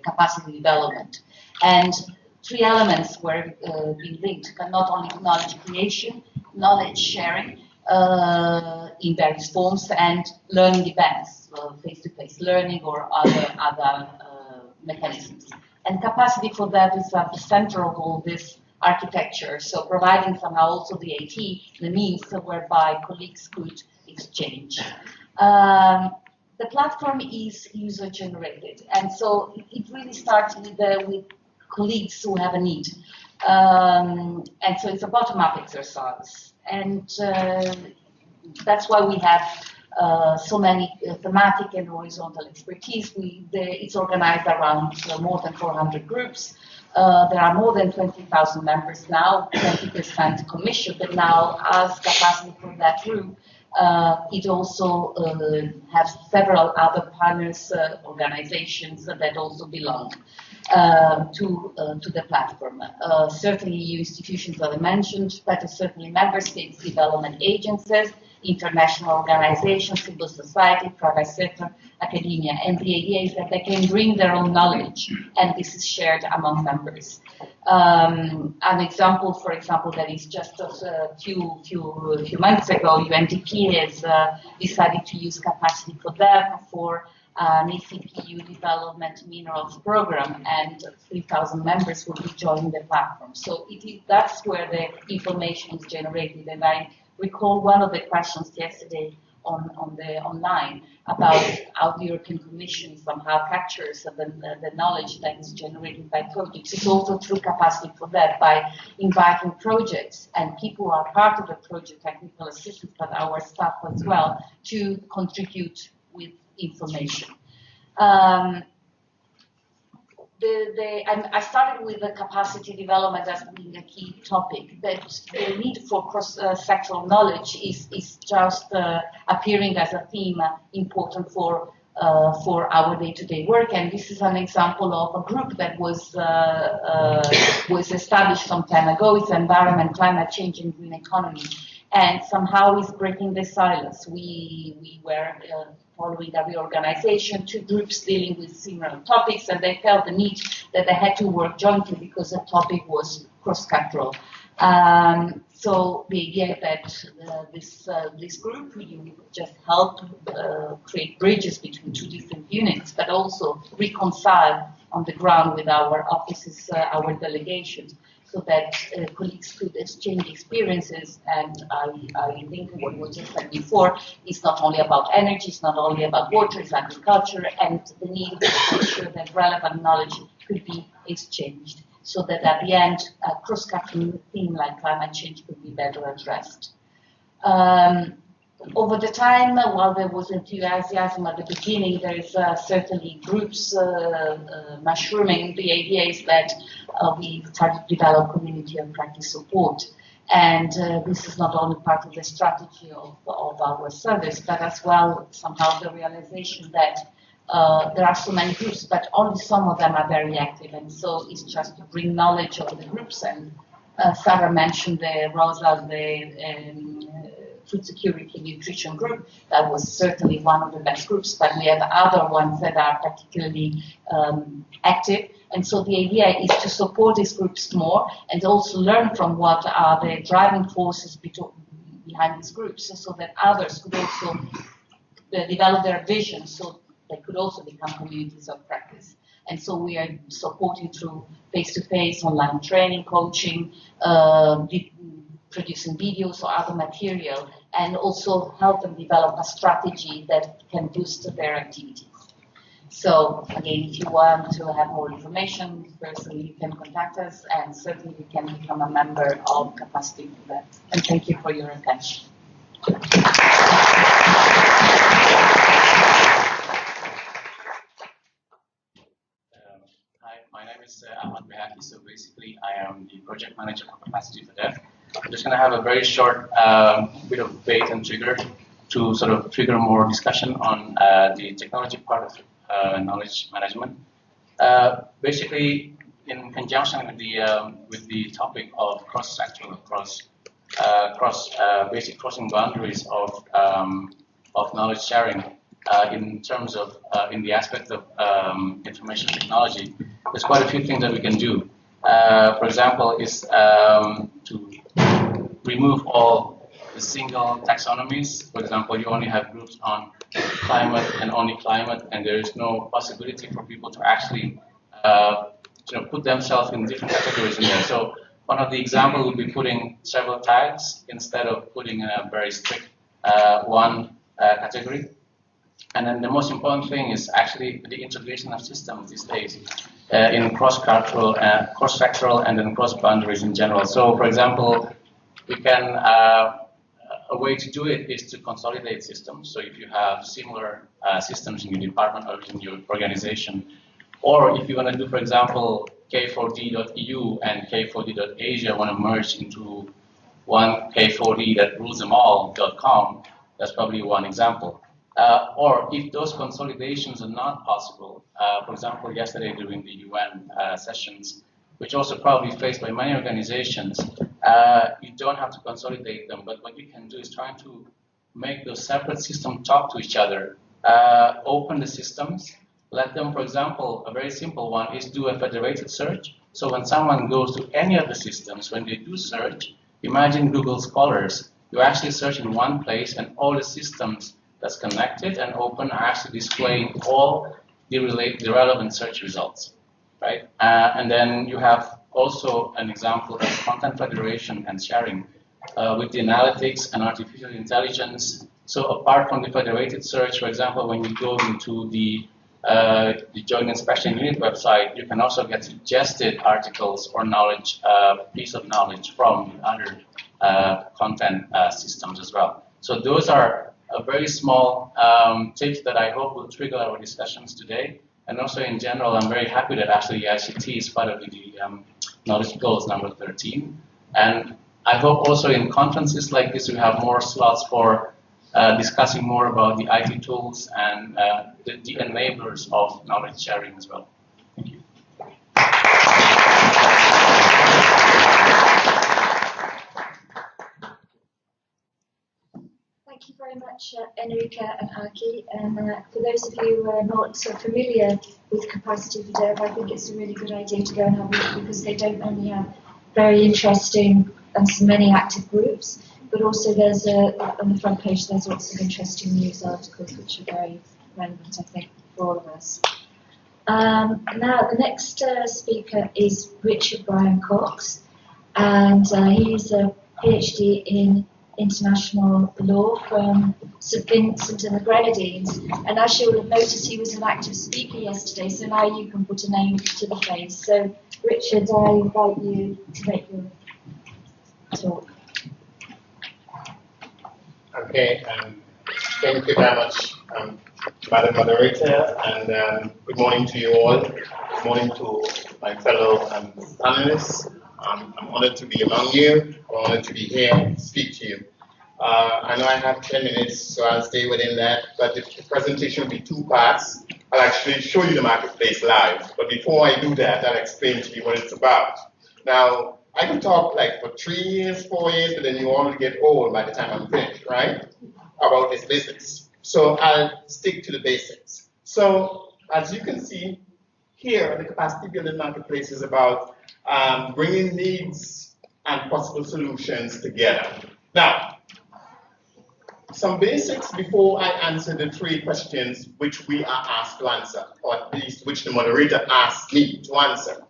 capacity development. And three elements were being linked, not only knowledge creation, knowledge sharing in various forms, and learning events, face-to-face learning or other mechanisms. And Capacity for That is at the center of all this architecture, so providing somehow also the AT, the means whereby colleagues could exchange. The platform is user-generated, and so it really starts with colleagues who have a need. And so it's a bottom-up exercise. And that's why we have so many thematic and horizontal expertise. It's organized around more than 400 groups. There are more than 20,000 members now, 20% commission, but now as Capacity for That group, it also has several other partners, organizations that also belong to the platform. Certainly EU institutions that I mentioned, but certainly member states, development agencies, international organizations, civil society, private sector, academia. And the idea is that they can bring their own knowledge, and this is shared among members. An example, for example, that is just a few months ago, UNDP has decided to use Capacity for Dev for an ACPU development minerals program, and 3,000 members will be joining the platform. So that's where the information is generated. And I recall one of the questions yesterday online about how the European Commission somehow captures the knowledge that is generated by projects. It's also through Capacity for That by inviting projects and people who are part of the project, technical assistants, but our staff as well, to contribute with information. I started with the capacity development as being a key topic, but the need for cross-sectoral knowledge is just appearing as a theme important for for our day-to-day work. And this is an example of a group that was established some time ago. It's Environment, Climate Change and Green Economy. And somehow it's breaking the silence. We were following a reorganization, two groups dealing with similar topics, and they felt the need that they had to work jointly because the topic was cross-sectoral. So the idea that this group will just help create bridges between two different units, but also reconcile on the ground with our offices, our delegations, so that colleagues could exchange experiences. And I think what was just said before is not only about energy, it's not only about water, it's agriculture, and the need to make sure that relevant knowledge could be exchanged, so that at the end, a cross-cutting theme like climate change could be better addressed. Over the time, while there was enthusiasm at the beginning, there is certainly groups mushrooming. The idea is that we started to develop community and practice support. And this is not only part of the strategy of our service, but as well somehow the realization that there are so many groups, but only some of them are very active, and so it's just to bring knowledge of the groups. And Sarah mentioned the Rosa, the food security and nutrition group. That was certainly one of the best groups, but we have other ones that are particularly active. And so the idea is to support these groups more and also learn from what are the driving forces behind these groups, so that others could also develop their vision, so they could also become communities of practice. And so we are supporting through face-to-face, online training, coaching, producing videos or other material, and also help them develop a strategy that can boost their activities. So again, if you want to have more information, personally you can contact us, and certainly you can become a member of Capacity for that. And thank you for your attention. Hi, my name is Ahmad Behaki. So basically, I am the project manager for Capacity for Deaf. I'm just going to have a very short bit of bait and trigger to sort of trigger more discussion on the technology part of knowledge management. Basically, in conjunction with the topic of cross-sectoral, basic crossing boundaries of knowledge sharing in terms of in the aspect of information technology, there's quite a few things that we can do. For example, is to remove all the single taxonomies. For example, you only have groups on climate and only climate, and there is no possibility for people to actually put themselves in different categories in there. So one of the examples would be putting several tags instead of putting a very strict one category. And then the most important thing is actually the integration of systems these days in cross-sectoral and then cross-boundaries in general. So, for example, we can a way to do it is to consolidate systems. So if you have similar systems in your department or in your organization, or if you want to do, for example, K4D.eu and K4D.asia want to merge into one K4D that rules them all.com, that's probably one example. Or if those consolidations are not possible, for example, yesterday during the UN sessions, which also probably faced by many organizations, you don't have to consolidate them, but what you can do is try to make those separate systems talk to each other, open the systems, let them, for example, a very simple one is do a federated search. So when someone goes to any of the systems, when they do search, imagine Google Scholars, you actually search in one place and all the systems that's connected and open are actually displaying all the relevant search results, right? And then you have also an example of content federation and sharing with the analytics and artificial intelligence. So apart from the federated search, for example, when you go into the Joint Inspection Unit website, you can also get suggested articles or knowledge, piece of knowledge from other content systems as well. So those are a very small tips that I hope will trigger our discussions today. And also in general, I'm very happy that actually ICT is part of the knowledge goals number 13. And I hope also in conferences like this, we have more slots for discussing more about the IT tools and the enablers of knowledge sharing as well. Thank you. Thank you very much, Enrica and Aki. And for those of you who are not so familiar with Capacity for Dev, I think it's a really good idea to go and have a look, because they don't only have very interesting and so many active groups, but also there's on the front page there's lots of interesting news articles which are very relevant, I think, for all of us. Now the next speaker is Richard Brian Cox, and he's a PhD in international law from St Vincent and the Grenadines, and as you will have noticed, he was an active speaker yesterday, so now you can put a name to the face. So Richard, I invite you to make your talk. Okay, thank you very much, Madam Moderator, and good morning to you all. Good morning to my fellow panelists. I'm honored to be among you. I'm honored to be here and speak to you. I know I have 10 minutes, so I'll stay within that, but the presentation will be 2 parts. I'll actually show you the marketplace live, but before I do that, I'll explain to you what it's about. Now, I can talk like for 3 years, 4 years, but then you all get old by the time I'm finished, right? About this business. So I'll stick to the basics. So as you can see here, the capacity building marketplace is about bringing needs and possible solutions together. Now, some basics before I answer the 3 questions which we are asked to answer, or at least which the moderator asked me to answer.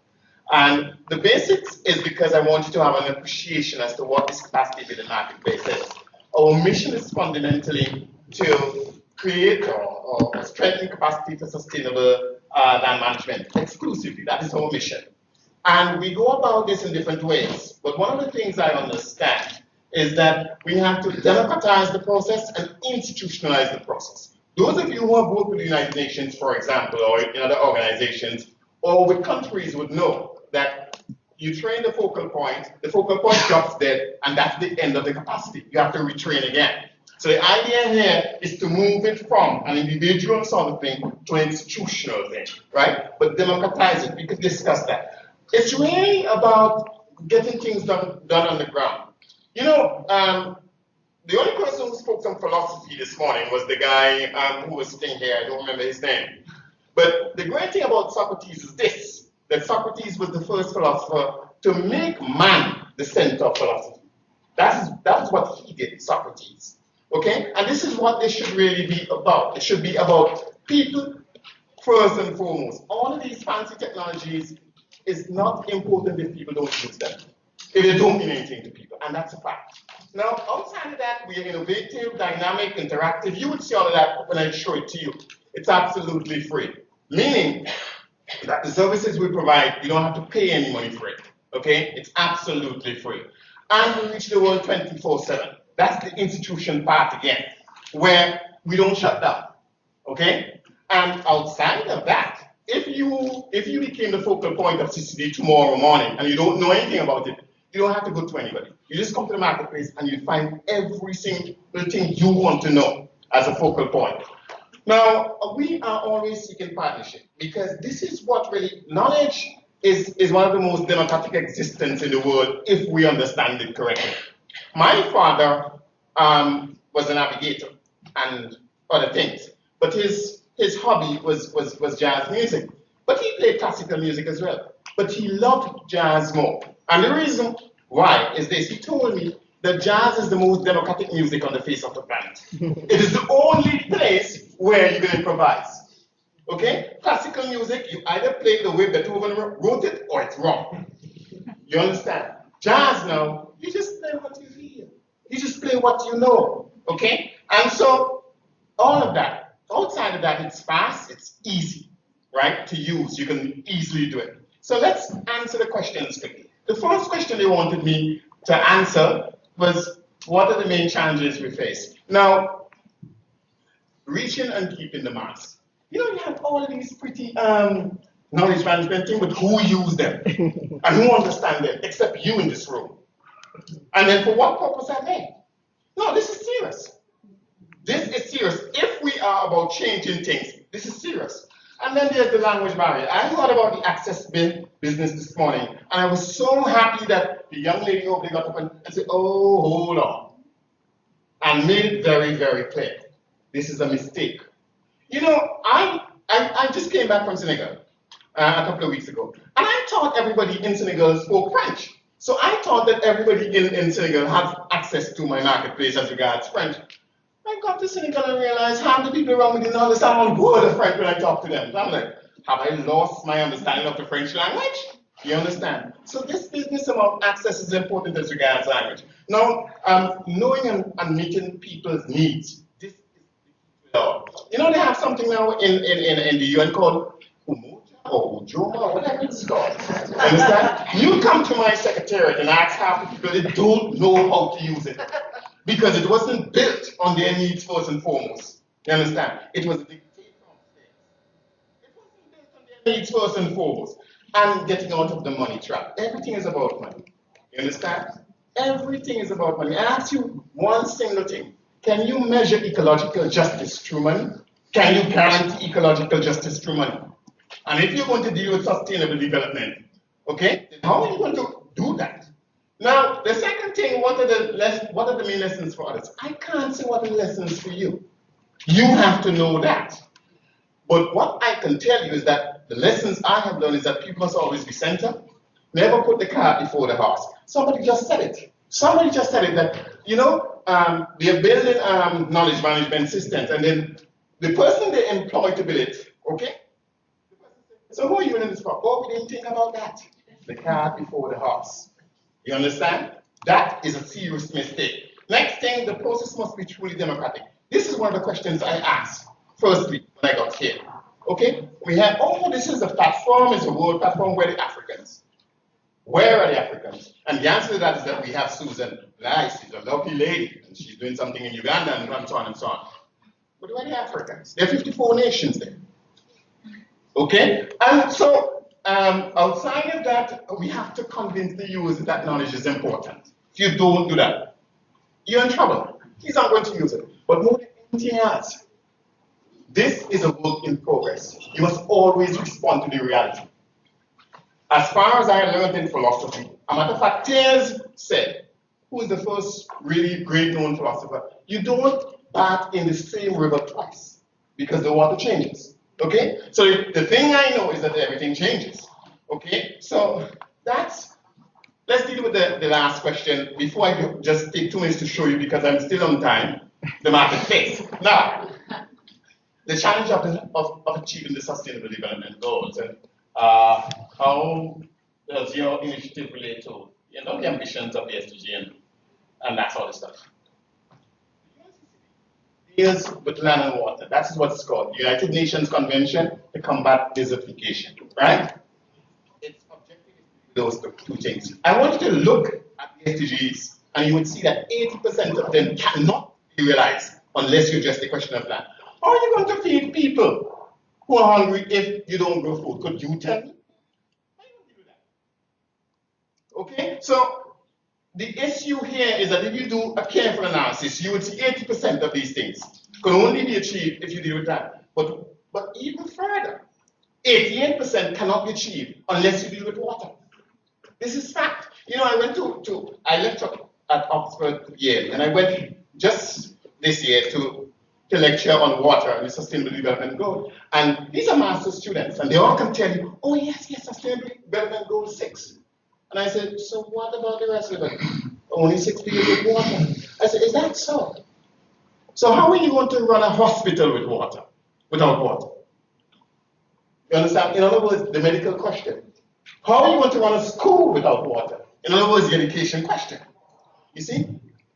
And the basics is because I want you to have an appreciation as to what this capacity building marketplace is. Our mission is fundamentally to create or strengthen capacity for sustainable land management exclusively. That is our mission. And we go about this in different ways. But one of the things I understand is that we have to democratize the process and institutionalize the process. Those of you who have worked with the United Nations, for example, or in other organizations, or with countries would know that you train the focal point drops dead, and that's the end of the capacity. You have to retrain again. So the idea here is to move it from an individual sort of thing to an institutional thing, right? But democratize it. We could discuss that. It's really about getting things done on the ground. You know, the only person who spoke some philosophy this morning was the guy who was sitting here. I don't remember his name. But the great thing about Socrates is this, that Socrates was the first philosopher to make man the center of philosophy. That's what he did, Socrates. Okay? And this is what this should really be about. It should be about people first and foremost. All of these fancy technologies is not important if people don't use them, if they don't mean anything to people, and that's a fact. Now, outside of that, we are innovative, dynamic, interactive. You would see all of that when I show it to you. It's absolutely free, meaning that the services we provide, you don't have to pay any money for it, okay? It's absolutely free. And we reach the world 24/7. That's the institution part again, where we don't shut down, okay? And outside of that, if you became the focal point of CCD tomorrow morning and you don't know anything about it, you don't have to go to anybody. You just come to the marketplace and you find every single thing you want to know as a focal point. Now, we are always seeking partnership because this is what really, knowledge is one of the most democratic existence in the world if we understand it correctly. My father was a navigator and other things, but his hobby was jazz music. But he played classical music as well. But he loved jazz more. And the reason why is this. He told me that jazz is the most democratic music on the face of the planet. It is the only place where you can improvise. Okay? Classical music, you either play the way Beethoven wrote it or it's wrong. You understand? Jazz now, you just play what you feel. You just play what you know. Okay? And so, all of that. Outside of that, it's fast, it's easy, right, to use. You can easily do it. So let's answer the questions quickly. The first question they wanted me to answer was, what are the main challenges we face? Now, reaching and keeping the mass. You know, you have all of these pretty knowledge management things, but who use them? And who understand them, except you in this room? And then for what purpose are they? No, this is serious. about changing things. This is serious. And then there's the language barrier. I heard about the access business this morning, and I was so happy that the young lady over there got up and said, oh, hold on, and made it very, very clear. This is a mistake. You know, I just came back from Senegal a couple of weeks ago, and I thought everybody in Senegal spoke French. So I thought that everybody in Senegal had access to my marketplace as regards French. I got to Senegal and realized half the people around me didn't understand one word of French when I talked to them. So I'm like, have I lost my understanding of the French language? You understand? So this business about access is important as regards language. Now, knowing and meeting people's needs. This is you know, they have something now in the UN called or Joma, whatever it's called. Understand? You come to my secretariat and ask half the people that don't know how to use it. Because it wasn't built on their needs first and foremost. You understand? It was a dictate from upstairs. It wasn't built on their needs first and foremost. And getting out of the money trap. Everything is about money. You understand? Everything is about money. I ask you one single thing. Can you measure ecological justice through money? Can you guarantee ecological justice through money? And if you're going to deal with sustainable development, okay, then how are you going to do that? Now, the second thing, what are the main lessons for others? I can't say what are the lessons for you. You have to know that. But what I can tell you is that the lessons I have learned is that people must always be centered. Never put the cart before the horse. Somebody just said it. Somebody just said it that, you know, they're building knowledge management systems, and then the person they employ to build it, okay? So who are you in this for? Oh, we didn't think about that. The cart before the horse. You understand? That is a serious mistake. Next thing, the process must be truly democratic. This is one of the questions I asked firstly when I got here. Okay? We have, oh, this is the platform, it's a world platform, where are the Africans? Where are the Africans? And the answer to that is that we have Susan Nice, she's a lovely lady, and she's doing something in Uganda and so on and so on. But where are the Africans? There are 54 nations there. Okay? And so, outside of that, we have to convince the users that knowledge is important. If you don't do that, you're in trouble. He's not going to use it. But more than anything else, this is a work in progress. You must always respond to the reality. As far as I learned in philosophy, a matter of fact, Thiers said, who is the first really great known philosopher, you don't bat in the same river twice because the water changes. Okay? So the thing I know is that everything changes. Okay? So let's deal with the last question before I just take 2 minutes to show you, because I'm still on time, the marketplace. Now, the challenge of achieving the Sustainable Development Goals, and how does your initiative relate to, you know, the ambitions of the SDG and that sort of stuff? Deals with land and water. That's what it's called. The United Nations Convention to Combat Desertification, right? Its objective is those two things. I want you to look at the SDGs, and you would see that 80% of them cannot be realized unless you address the question of land. How are you going to feed people who are hungry if you don't grow food? Could you tell me? How are you going to do that? Okay, so the issue here is that if you do a careful analysis, you would see 80% of these things could only be achieved if you deal with that. But even further, 88% cannot be achieved unless you deal with water. This is fact. You know, I went I lectured at Oxford, Yale, and I went just this year to lecture on water and the Sustainable Development Goal. And these are master's students, and they all can tell you, oh yes, Sustainable Development Goal 6. And I said, so what about the rest of it? Only 6 people with water. I said, is that so? So how are you going to run a hospital with water, without water? You understand? In other words, the medical question. How are you going to run a school without water? In other words, the education question. You see,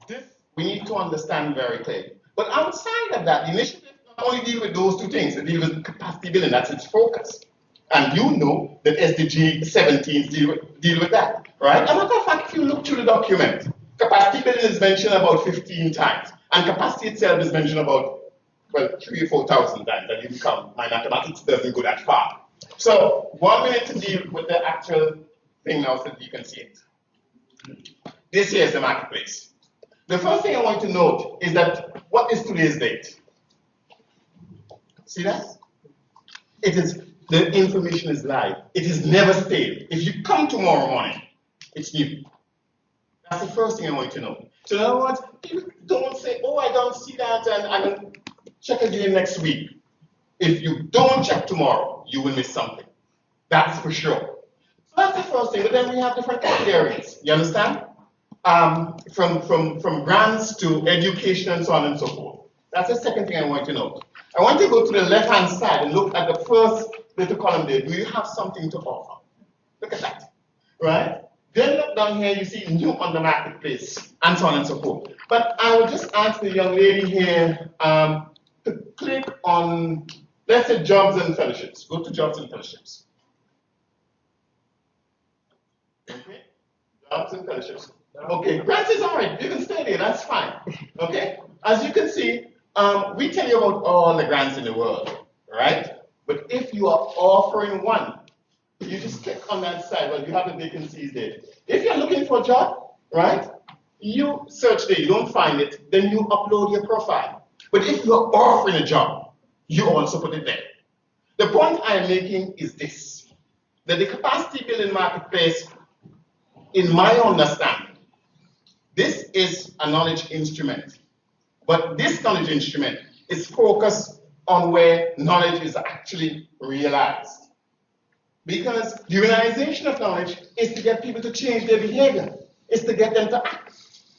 this we need to understand very clearly. But outside of that, the initiative not only deal with those two things, it deals with capacity building, that's its focus. And you know that SDG 17 deal with that, right? As a matter of fact, if you look through the document, capacity building is mentioned about 15 times, and capacity itself is mentioned about, well, 3,000 or 4,000 times, and you become, my mathematics doesn't go that far. So 1 minute to deal with the actual thing now so that you can see it. This here is the marketplace. The first thing I want you to note is that, what is today's date? See that? It is, the information is live. It is never stale. If you come tomorrow morning, it's new. That's the first thing I want you to know. So in other words, people don't say, oh, I don't see that, and I will check again next week. If you don't check tomorrow, you will miss something. That's for sure. So that's the first thing. But then we have different categories. You understand? From grants to education and so on and so forth. That's the second thing I want you to know. I want you to go to the left-hand side and look at the first little column there. Do you have something to offer? Look at that. Right? Then look down here, you see new on the marketplace, and so on and so forth. But I will just ask the young lady here to click on, let's say, jobs and fellowships. Go to jobs and fellowships. Okay, jobs and fellowships. Okay, grants is all right. You can stay there, that's fine. Okay, as you can see, we tell you about all the grants in the world, right? But if you are offering one, you just click on that side. Well, you have the vacancies there. If you're looking for a job, right, you search there, you don't find it, then you upload your profile. But if you're offering a job, you also put it there. The point I am making is this, that the capacity building marketplace, in my understanding, this is a knowledge instrument. But this knowledge instrument is focused on where knowledge is actually realized. Because the realization of knowledge is to get people to change their behavior. It's to get them to act.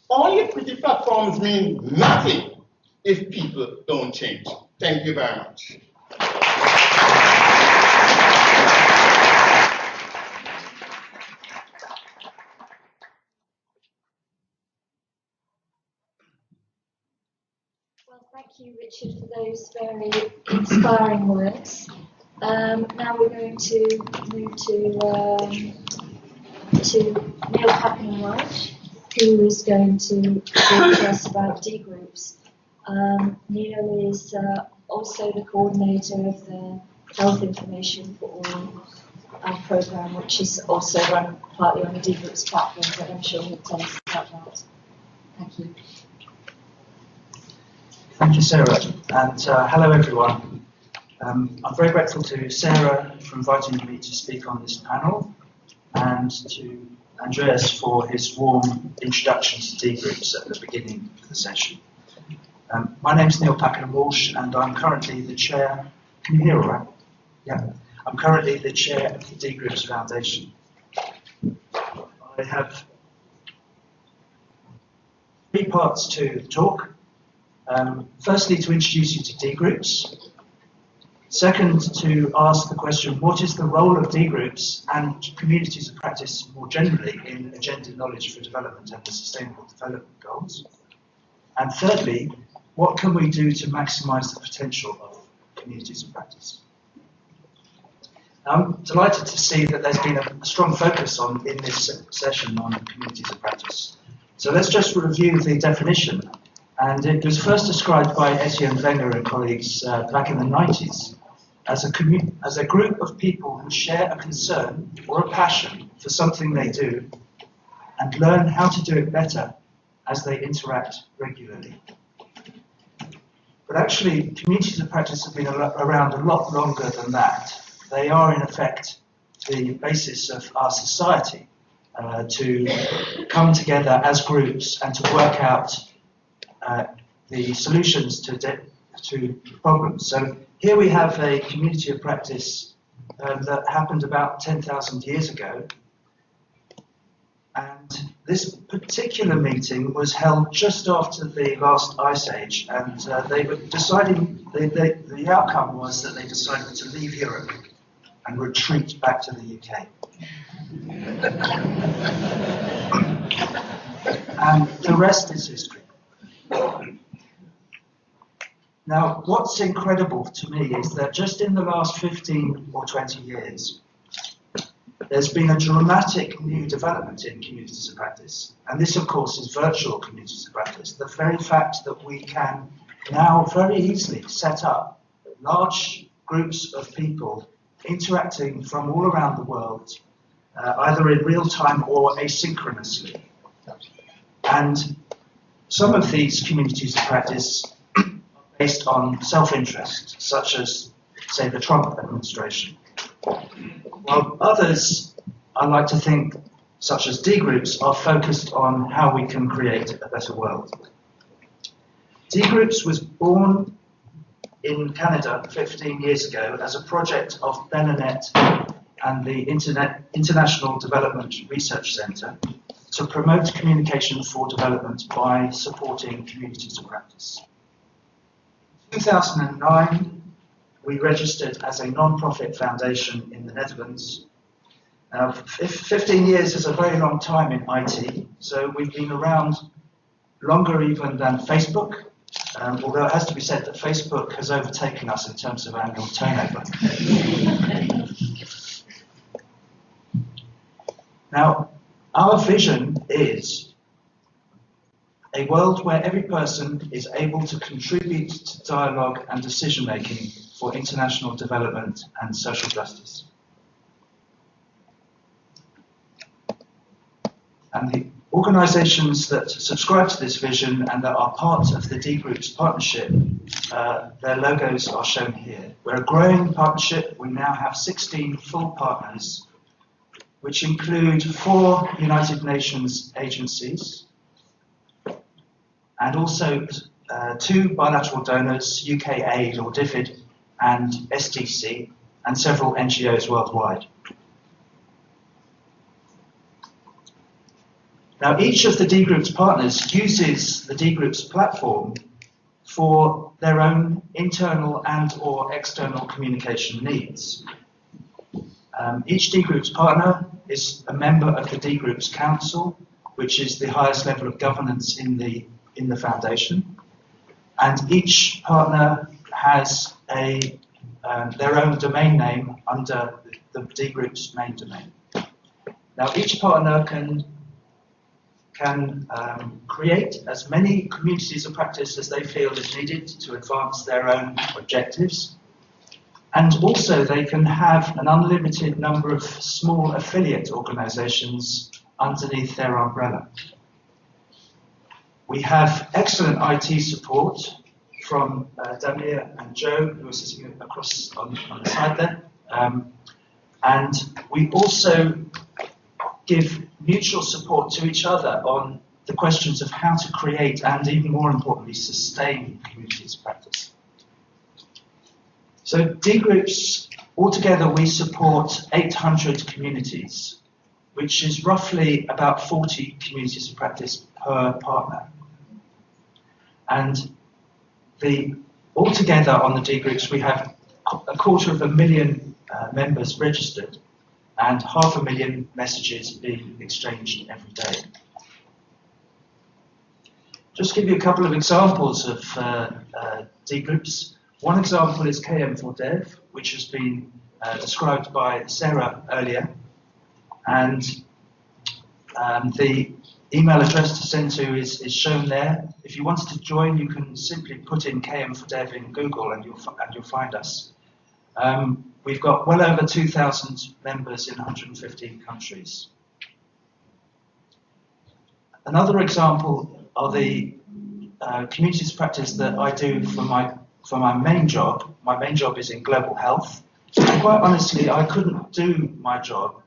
All your pretty platforms mean nothing if people don't change. Thank you very much. Well, thank you, Richard, for those very inspiring words. Now we're going to move to Neil Pappenwald, who is going to talk to us about D groups. Neil is also the coordinator of the Health Information for All program, which is also run partly on the D groups platform, but I'm sure he'll tell us about that. Thank you. Thank you, Sarah, and hello everyone. I'm very grateful to Sarah for inviting me to speak on this panel, and to Andreas for his warm introduction to D groups at the beginning of the session. My name is Neil Packen-Walsh, and I'm currently the chair. Can you hear all right? Yeah. I'm currently the chair of the D Groups Foundation. I have 3 parts to the talk. Firstly, to introduce you to D groups. Second, to ask the question, what is the role of D groups and communities of practice more generally in agenda knowledge for development and the Sustainable Development Goals? And thirdly, what can we do to maximize the potential of communities of practice? I'm delighted to see that there's been a strong focus in this session on communities of practice. So let's just review the definition. And it was first described by Etienne Wenger and colleagues back in the 90s as a group of people who share a concern or a passion for something they do and learn how to do it better as they interact regularly. But actually, communities of practice have been around a lot longer than that. They are, in effect, the basis of our society to come together as groups and to work out the solutions to problems. So here we have a community of practice that happened about 10,000 years ago. And this particular meeting was held just after the last ice age, and they were deciding, the outcome was that they decided to leave Europe and retreat back to the UK. And the rest is history. Now, what's incredible to me is that just in the last 15 or 20 years, there's been a dramatic new development in communities of practice. And this, of course, is virtual communities of practice. The very fact that we can now very easily set up large groups of people interacting from all around the world, either in real time or asynchronously. And some of these communities of practice are based on self-interest, such as, say, the Trump administration. While others, I like to think, such as D groups, are focused on how we can create a better world. D groups was born in Canada 15 years ago as a project of Benanet and the International Development Research Centre to promote communication for development by supporting communities of practice. In 2009, we registered as a non-profit foundation in the Netherlands. 15 years is a very long time in IT, so we've been around longer even than Facebook, although it has to be said that Facebook has overtaken us in terms of annual turnover. Now, our vision is a world where every person is able to contribute to dialogue and decision-making for international development and social justice. And the organisations that subscribe to this vision and that are part of the D Group's partnership, their logos are shown here. We're a growing partnership. We now have 16 full partners, which include 4 United Nations agencies, and also 2 bilateral donors, UK Aid or DFID and SDC, and several NGOs worldwide. Now, each of the D Group's partners uses the D Group's platform for their own internal and or external communication needs. Each D Group's partner is a member of the D Group's Council, which is the highest level of governance in the foundation. And each partner has their own domain name under the D Group's main domain. Now, each partner can create as many communities of practice as they feel is needed to advance their own objectives. And also they can have an unlimited number of small affiliate organisations underneath their umbrella. We have excellent IT support from Damir and Joe, who are sitting across on the side there. And we also give mutual support to each other on the questions of how to create and, even more importantly, sustain communities of practice. So D Groups, altogether we support 800 communities, which is roughly about 40 communities of practice per partner. And altogether on the D Groups we have 250,000 members registered and 500,000 messages being exchanged every day. Just give you a couple of examples of D Groups. One example is KM4 Dev, which has been described by Sarah earlier. And the email address to send to is shown there. If you wanted to join, you can simply put in KM4 Dev in Google and you'll find us. We've got well over 2,000 members in 115 countries. Another example are the communities of practice that I do for my main job. My main job is in global health. And quite honestly, I couldn't do my job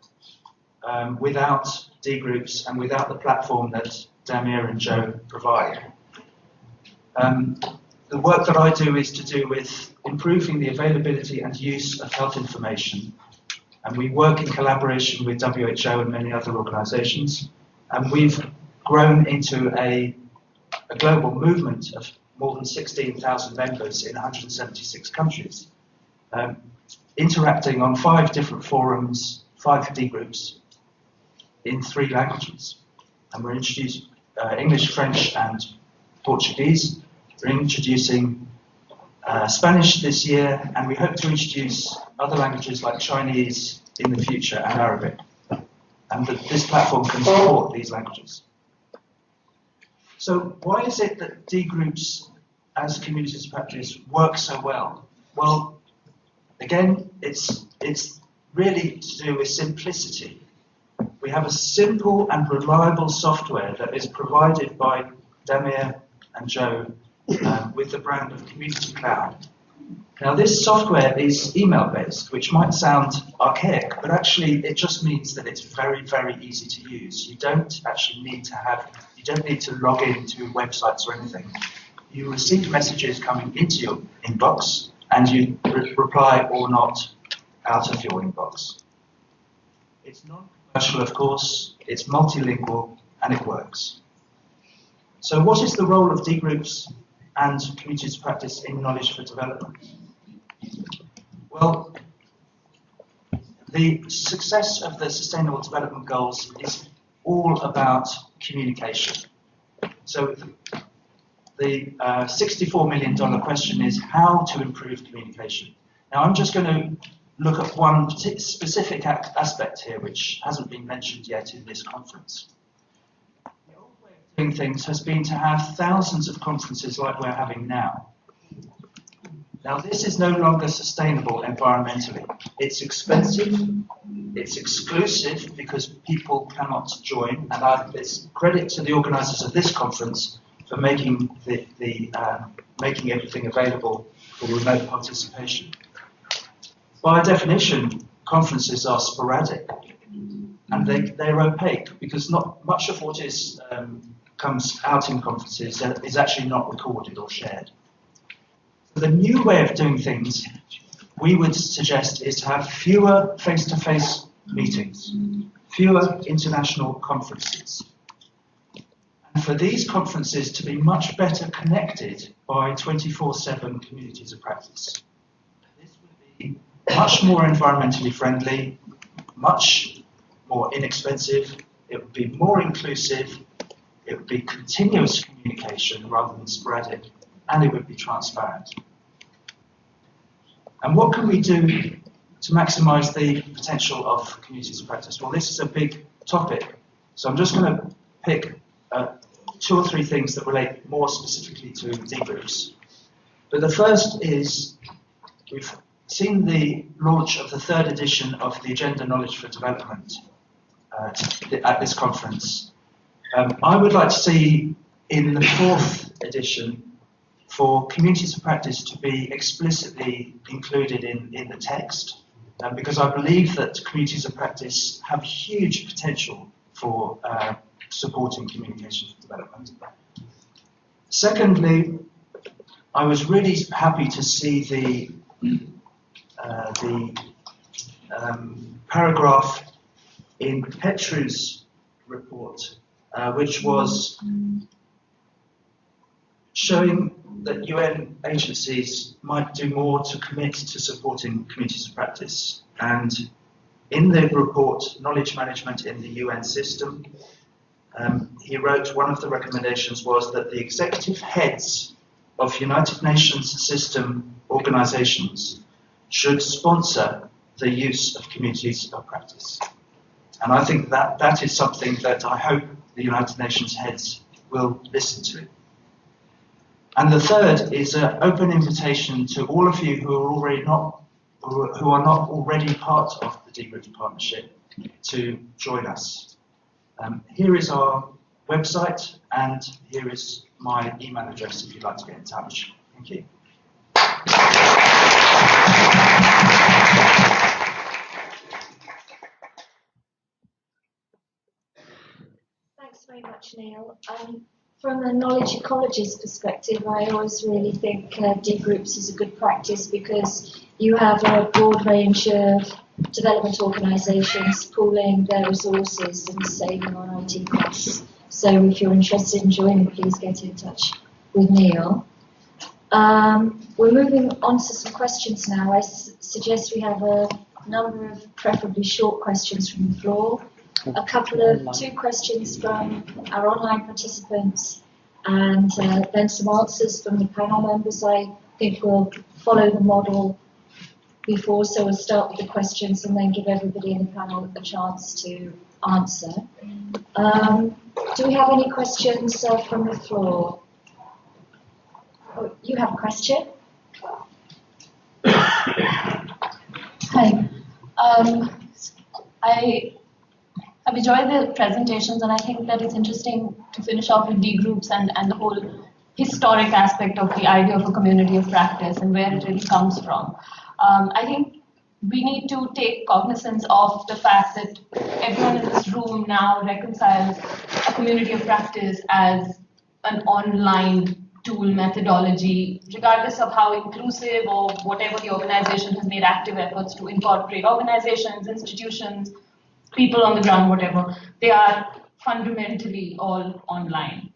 without D Groups and without the platform that Damir and Joe provide. The work that I do is to do with improving the availability and use of health information. And we work in collaboration with WHO and many other organisations. And we've grown into a global movement of more than 16,000 members in 176 countries, interacting on 5 different forums, 5 D Groups, in 3 languages. And we're introducing English, French and Portuguese. We're introducing Spanish this year, and we hope to introduce other languages like Chinese in the future and Arabic. And this platform can support these languages. So why is it that D Groups as communities of practice work so well? Well, again, it's really to do with simplicity. We have a simple and reliable software that is provided by Damir and Joe with the brand of Community Cloud. Now, this software is email-based, which might sound archaic, but actually it just means that it's very, very easy to use. You don't actually need to log into websites or anything. You receive messages coming into your inbox, and you reply or not out of your inbox. It's non-commercial, of course, it's multilingual, and it works. So what is the role of D groups and communities of practice in knowledge for development? Well, the success of the Sustainable Development Goals is all about communication. So the $64 million question is how to improve communication. Now I'm just going to look at one specific aspect here which hasn't been mentioned yet in this conference. The old way of doing things has been to have thousands of conferences like we're having now. Now this is no longer sustainable environmentally. It's expensive, it's exclusive because people cannot join, and it's credit to the organisers of this conference for making making everything available for remote participation. By definition, conferences are sporadic, and they're opaque because not much of what comes out in conferences is actually not recorded or shared. So the new way of doing things, we would suggest, is to have fewer face-to-face meetings, fewer international conferences. And for these conferences to be much better connected by 24/7 communities of practice. This would be much more environmentally friendly, much more inexpensive, it would be more inclusive, it would be continuous communication rather than sporadic, and it would be transparent. And what can we do to maximise the potential of communities of practice? Well, this is a big topic, so I'm just going to pick 2 or 3 things that relate more specifically to D groups. But the first is, we've seen the launch of the 3rd edition of the Agenda Knowledge for Development at this conference. I would like to see in the 4th edition for communities of practice to be explicitly included in the text, because I believe that communities of practice have huge potential for supporting communication for development. Secondly, I was really happy to see the paragraph in Petru's report, which was showing that UN agencies might do more to commit to supporting communities of practice. And in the report, Knowledge Management in the UN System, he wrote one of the recommendations was that the executive heads of United Nations system organizations should sponsor the use of communities of practice. And I think that is something that I hope the United Nations heads will listen to. And the third is an open invitation to all of you who are not already part of the D Groups Partnership to join us. Here is our website, and here is my email address if you'd like to get in touch. Thank you. Thanks very much, Neil. From a knowledge ecologist perspective, I always really think D groups is a good practice because you have a broad range of development organisations pooling their resources and saving on IT costs. So if you're interested in joining, please get in touch with Neil. We're moving on to some questions now. I suggest we have a number of preferably short questions from the floor. A couple of 2 questions from our online participants, and then some answers from the panel members. I think we'll follow the model before, so we'll start with the questions and then give everybody in the panel a chance to answer. Do we have any questions from the floor? Oh, you have a question? Hi. I've enjoyed the presentations, and I think that it's interesting to finish off with D groups and the whole historic aspect of the idea of a community of practice and where it really comes from. I think we need to take cognizance of the fact that everyone in this room now reconciles a community of practice as an online tool methodology, regardless of how inclusive or whatever the organization has made active efforts to incorporate organizations, institutions, people on the ground, whatever, they are fundamentally all online.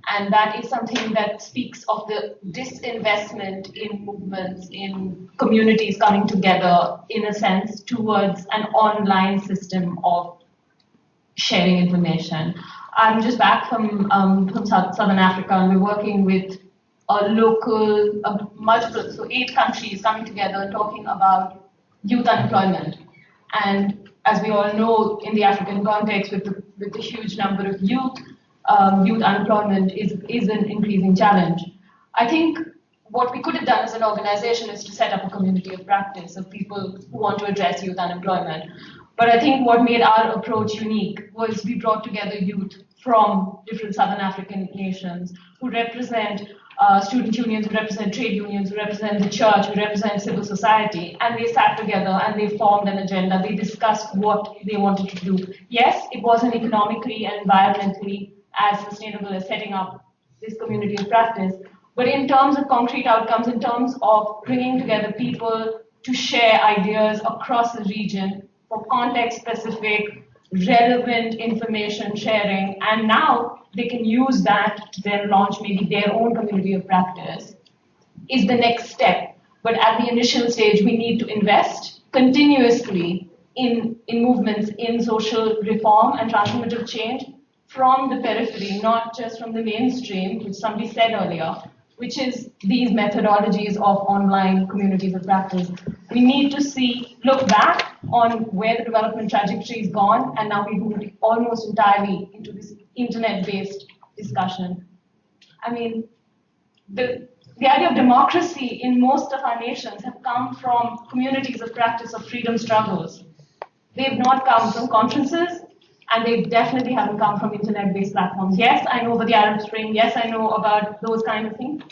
And that is something that speaks of the disinvestment in movements, in communities coming together, in a sense, towards an online system of sharing information. I'm just back from Southern Africa, and we're working with a local, multiple, so 8 countries coming together talking about youth unemployment. And as we all know, in the African context, with the huge number of youth unemployment is an increasing challenge. I think what we could have done as an organization is to set up a community of practice of people who want to address youth unemployment. But I think what made our approach unique was we brought together youth from different Southern African nations who represent student unions, who represent trade unions, who represent the church, who represent civil society, and they sat together and they formed an agenda. They discussed what they wanted to do. Yes, it wasn't economically and environmentally as sustainable as setting up this community of practice, but in terms of concrete outcomes, in terms of bringing together people to share ideas across the region for context-specific, relevant information sharing, and now they can use that to then launch maybe their own community of practice, is the next step. But at the initial stage, we need to invest continuously in movements, in social reform and transformative change from the periphery, not just from the mainstream, which somebody said earlier, which is these methodologies of online communities of practice. We need to look back on where the development trajectory is gone, and now we move almost entirely into this internet-based discussion. I mean, the idea of democracy in most of our nations have come from communities of practice of freedom struggles. They've not come from conferences, and they definitely haven't come from internet-based platforms. Yes, I know about the Arab Spring. Yes, I know about those kind of things.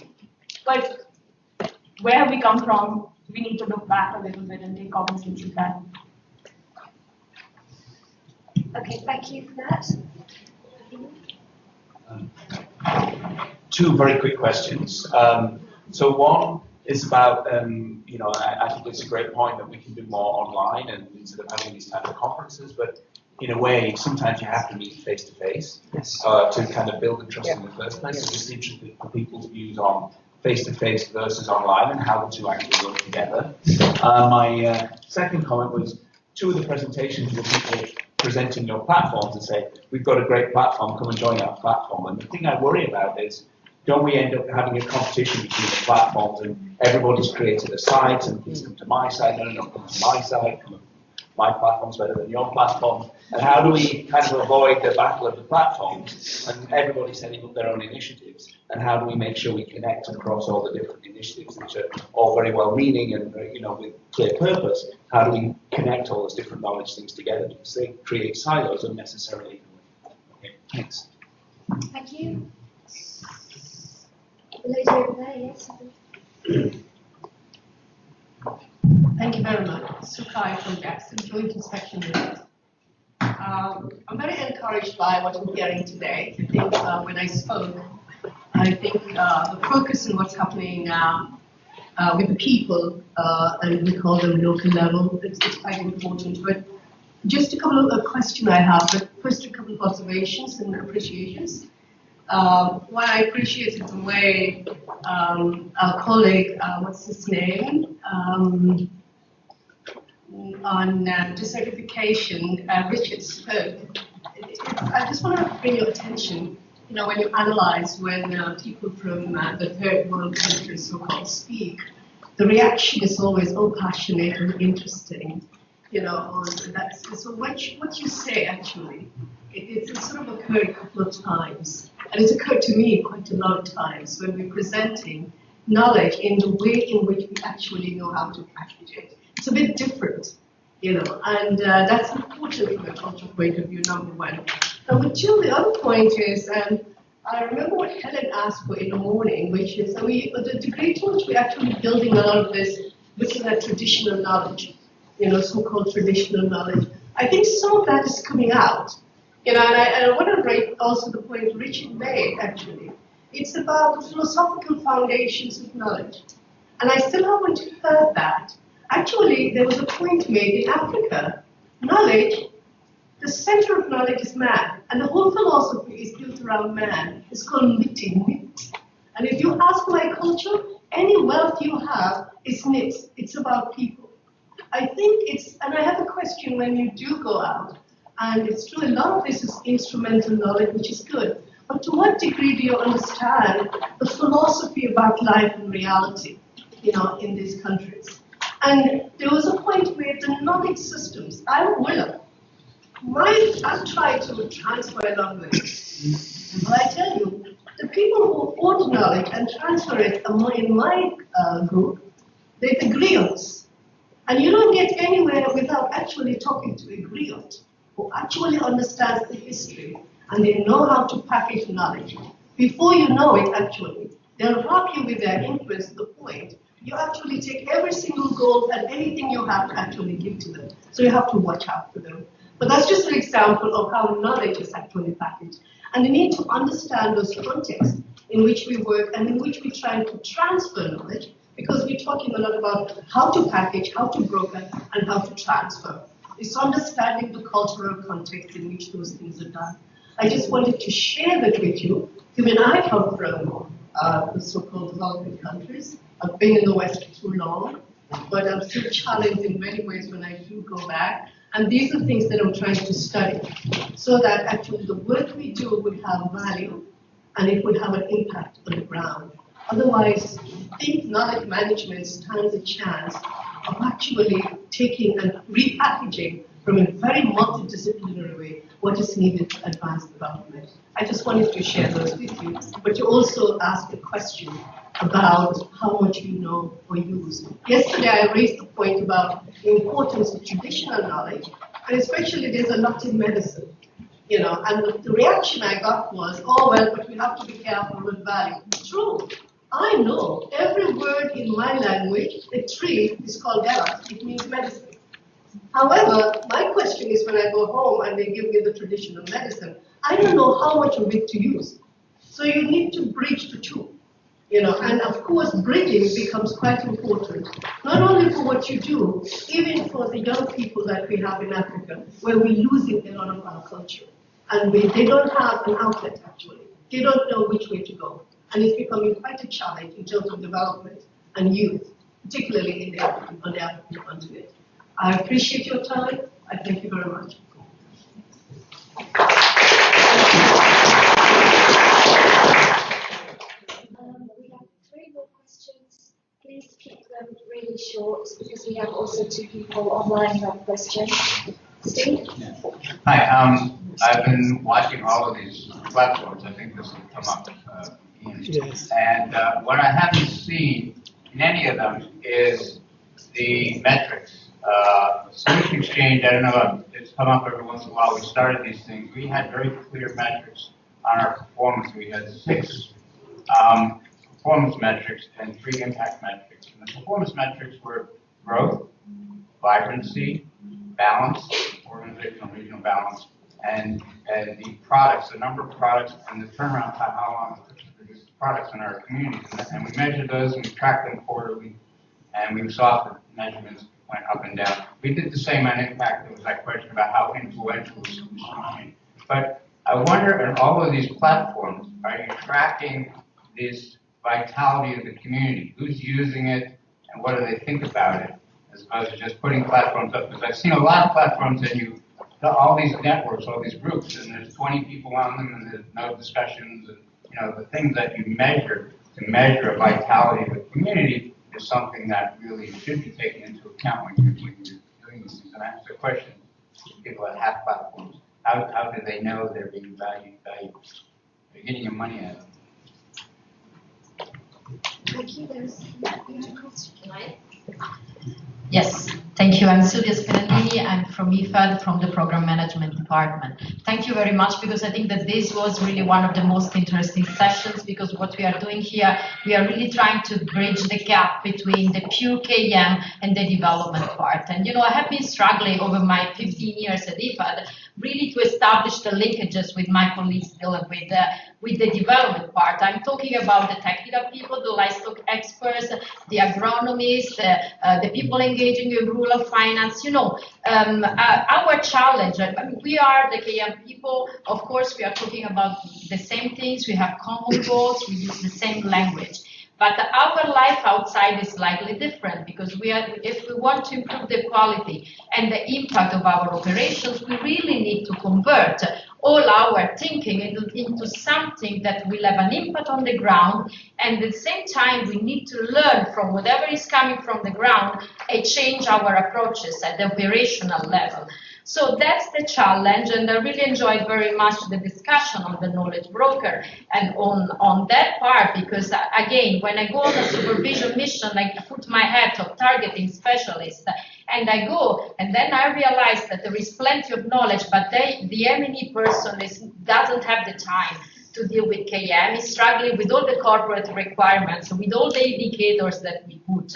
But where have we come from? We need to look back a little bit and take cognizance of that. Okay, thank you for that. 2 very quick questions. So one is about, I think it's a great point that we can do more online and instead of having these types of conferences, but in a way, sometimes you have to meet face to face to kind of build the trust in the first place. So just interested for people's views on face to face versus online and how the 2 actually work together. My second comment was 2 of the presentations were people presenting your platforms and say, we've got a great platform, come and join our platform. And the thing I worry about is, don't we end up having a competition between the platforms and everybody's created a site and please come to my site, no, come to my site, my platform's better than your platform. And how do we kind of avoid the battle of the platforms and everybody setting up their own initiatives? And how do we make sure we connect across all the different initiatives, which are all very well-meaning and with clear purpose? How do we connect all those different knowledge things together to create silos unnecessarily? Okay, thanks. Thank you. The lady over there, yes. Thank you very much. Sukai from Jackson Joint Inspection Unit. I'm very encouraged by what I'm hearing today. I think when I spoke, I think the focus on what's happening now with the people, and we call them local level, it's quite important. But just a couple of questions I have, but first a couple of observations and appreciations. What I appreciate is the way our colleague, what's his name, on desertification, Richard spoke. I just want to bring your attention, when you analyze when people from the third world countries, so-called, speak, the reaction is always, passionate and interesting, on that. So what you say, actually, it's sort of occurred a couple of times. And it's occurred to me quite a lot of times when we're presenting knowledge in the way in which we actually know how to package it. It's a bit different, and that's important from a cultural point of view, number one. Number two, the other point is, I remember what Helen asked for in the morning, which is the degree to which we're actually building a lot of this, which is that traditional knowledge, so-called traditional knowledge. I think some of that is coming out. And I want to break also the point Richard made, actually. It's about the philosophical foundations of knowledge. And I still haven't heard that. Actually, there was a point made in Africa. Knowledge, the center of knowledge is man. And the whole philosophy is built around man. It's called nit. And if you ask my culture, any wealth you have is nit. It's about people. I think and I have a question when you do go out. And it's true, a lot of this is instrumental knowledge, which is good. But to what degree do you understand the philosophy about life and reality, in these countries? And there was a point where the knowledge systems, I'm willing. I've tried to transfer a lot of it. But I tell you, the people who hold knowledge and transfer it in my group, they agree on this. And you don't get anywhere without actually talking to a griot who actually understands the history and they know how to package knowledge. Before you know it, actually, they'll rock you with their influence to the point you actually take every single goal and anything you have to actually give to them. So you have to watch out for them. But that's just an example of how knowledge is actually packaged. And you need to understand those contexts in which we work and in which we try to transfer knowledge, because we're talking a lot about how to package, how to broker, and how to transfer. It's understanding the cultural context in which those things are done. I just wanted to share that with you, given I come from the so-called developing countries. I've been in the West too long, but I'm still challenged in many ways when I do go back. And these are things that I'm trying to study, so that actually the work we do would have value and it would have an impact on the ground. Otherwise, I think knowledge management stands a chance of actually taking and repackaging from a very multidisciplinary way what is needed to advance development. I just wanted to share those with you, but you also asked a question about how much you know or use. Yesterday I raised the point about the importance of traditional knowledge, and especially there's a lot in medicine, and the reaction I got was, oh well, but we have to be careful with value. True. I know every word in my language, a tree is called eros, it means medicine. However, my question is when I go home and they give me the traditional medicine, I don't know how much of it to use. So you need to bridge the two. And of course, bridging becomes quite important, not only for what you do, even for the young people that we have in Africa, where we're losing a lot of our culture. And they don't have an outlet, actually. They don't know which way to go. And it's becoming quite a challenge in terms of development and youth, particularly on the African continent. I appreciate your time. I thank you very much. We have 3 more questions. Please keep them really short because we have also 2 people online who have questions. Steve? Hi, I've been watching all of these platforms. I think this will come up. Yes. And what I haven't seen in any of them is the metrics. Solution Exchange, I don't know, it's come up every once in a while. We started these things. We had very clear metrics on our performance. We had 6 performance metrics and 3 impact metrics. And the performance metrics were growth, vibrancy, balance, organizational regional balance, and the products, the number of products, and the turnaround time, how long it took to produce products in our communities. And we measured those, and we tracked them quarterly, and we saw the measurements went up and down. We did the same on impact. There was that question about how influential is solution. But I wonder, in all of these platforms, are you tracking this vitality of the community? Who's using it, and what do they think about it, as opposed to just putting platforms up? Because I've seen a lot of platforms, and all these networks, all these groups, and there's 20 people on them, and there's no discussions, and the things that you measure to measure a vitality of the community is something that really should be taken into account when you're doing these things. And I ask the question to people that have platforms: how do they know they're being valued? They're getting your money out of them. Thank you. There's a question. Yes, thank you. I'm Sylvia Spinelli Giovanni. I'm from IFAD, from the Program Management Department. Thank you very much, because I think that this was really one of the most interesting sessions, because what we are doing here, we are really trying to bridge the gap between the pure KM and the development part. And I have been struggling over my 15 years at IFAD really to establish the linkages with my colleagues dealing with the development part. I'm talking about the technical people, the livestock experts, the agronomists, the people engaging in rural finance. Our challenge, we are the KM people. Of course, we are talking about the same things. We have common goals. We use the same language. But our life outside is slightly different, because if we want to improve the quality and the impact of our operations, we really need to convert all our thinking into something that will have an impact on the ground, and at the same time we need to learn from whatever is coming from the ground and change our approaches at the operational level. So that's the challenge, and I really enjoyed very much the discussion on the knowledge broker and on that part, because again, when I go on a supervision mission, I put my hat of targeting specialist, and I go, and then I realize that there is plenty of knowledge, but the M&E person doesn't have the time to deal with KM, is struggling with all the corporate requirements, with all the indicators that we put.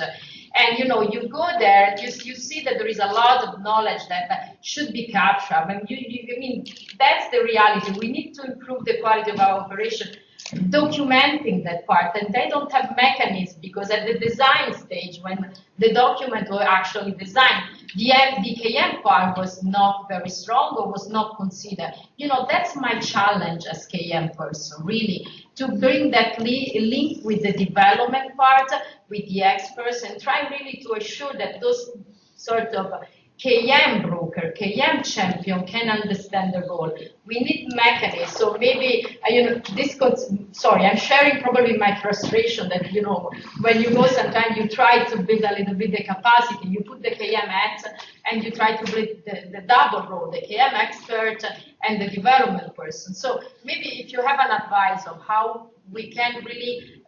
And you go there, you see that there is a lot of knowledge that should be captured. I mean, that's the reality. We need to improve the quality of our operation, documenting that part, and they don't have mechanisms, because at the design stage, when the document was actually designed, the KM part was not very strong or was not considered. That's my challenge as KM person, really, to bring that link with the development part, with the experts, and try really to assure that those sort of KM broker, KM champion can understand the role. We need mechanisms. So maybe, sorry, I'm sharing probably my frustration that, when you go, sometimes you try to build a little bit the capacity, you put the KM hat, and you try to build the double role, the KM expert and the development person. So maybe if you have an advice of how we can really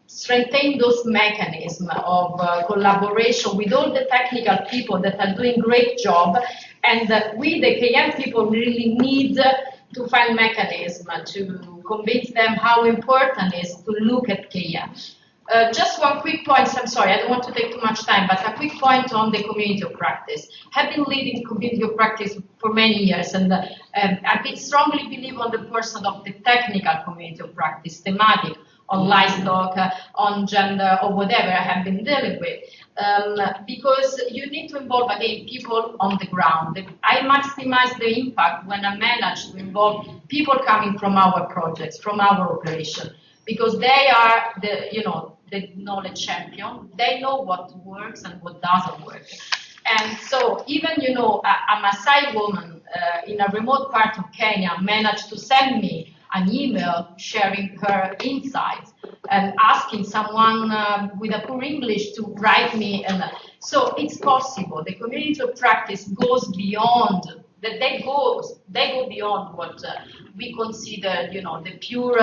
strengthen those mechanisms of collaboration with all the technical people that are doing great job, and we, the KM people, really need to find mechanisms to convince them how important it is to look at KM. Just one quick point, I'm sorry, I don't want to take too much time, but a quick point on the community of practice. I've been leading community of practice for many years, and I strongly believe on the person of the technical community of practice, thematic, on livestock, on gender, or whatever I have been dealing with. Because you need to involve, again, people on the ground. I maximize the impact when I manage to involve people coming from our projects, from our operation, because they are the knowledge champion. They know what works and what doesn't work. And so even, a Maasai woman in a remote part of Kenya managed to send me an email sharing her insights and asking someone with a poor English to write me. And so it's possible. The community of practice goes beyond, that they go beyond what we consider, the pure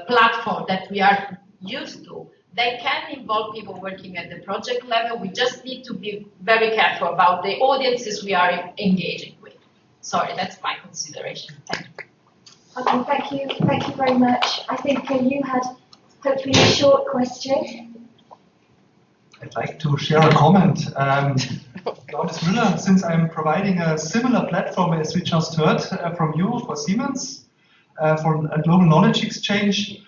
platform that we are used to. They can involve people working at the project level. We just need to be very careful about the audiences we are engaging with. Sorry, that's my consideration. Thank you. Thank you very much. I think you had hopefully a short question. I'd like to share a comment. Claudius Müller, since I'm providing a similar platform as we just heard from you for Siemens, for a global knowledge exchange,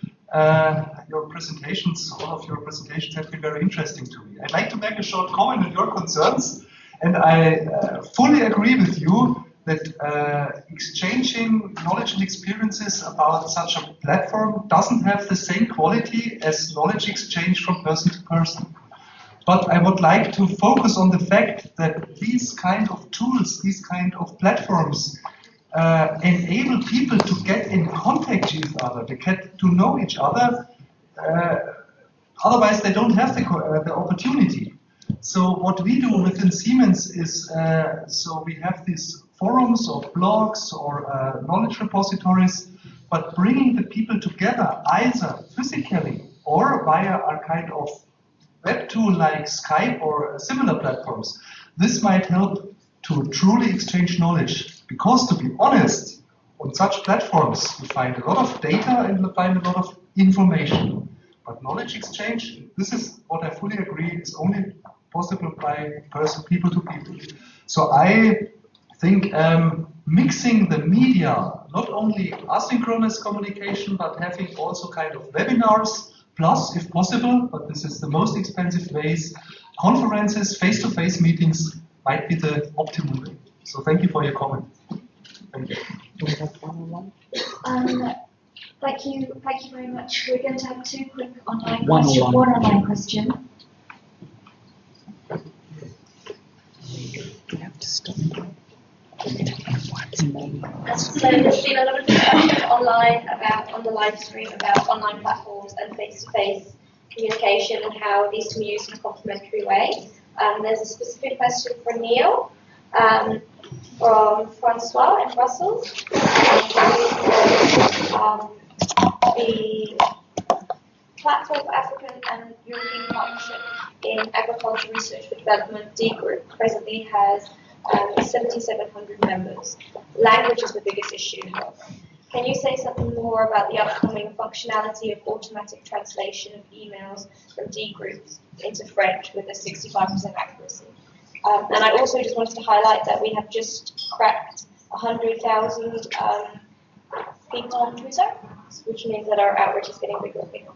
your presentations, all of your presentations have been very interesting to me. I'd like to make a short comment on your concerns, and I fully agree with you that exchanging knowledge and experiences about such a platform doesn't have the same quality as knowledge exchange from person to person. But I would like to focus on the fact that these kind of tools, these kind of platforms enable people to get in contact with each other, to get to know each other. Otherwise, they don't have the opportunity. So what we do within Siemens is, so we have these forums or blogs or knowledge repositories, but bringing the people together either physically or via a kind of web tool like Skype or similar platforms. This might help to truly exchange knowledge. Because to be honest, on such platforms, you find a lot of data and you find a lot of information. But knowledge exchange, this is what I fully agree, is only possible by people to people. So I think mixing the media, not only asynchronous communication, but having also kind of webinars, plus, if possible, but this is the most expensive ways, conferences, face-to-face meetings might be the optimal way. So thank you for your comment. Thank you. Thank you very much. We're going to have two quick online One questions. online. One online question. You have to stop. So there's been a lot of discussion online on the live stream about online platforms and face-to-face communication and how these can be used in a complementary way. There's a specific question for Neil from Francois in Brussels. The Platform for African and European Partnership in Agricultural Research for Development, D Group, presently has 7,700 members. Language is the biggest issue. Can you say something more about the upcoming functionality of automatic translation of emails from D groups into French with a 65% accuracy? And I also just wanted to highlight that we have just cracked 100,000 people on Twitter, which means that our outreach is getting bigger and bigger.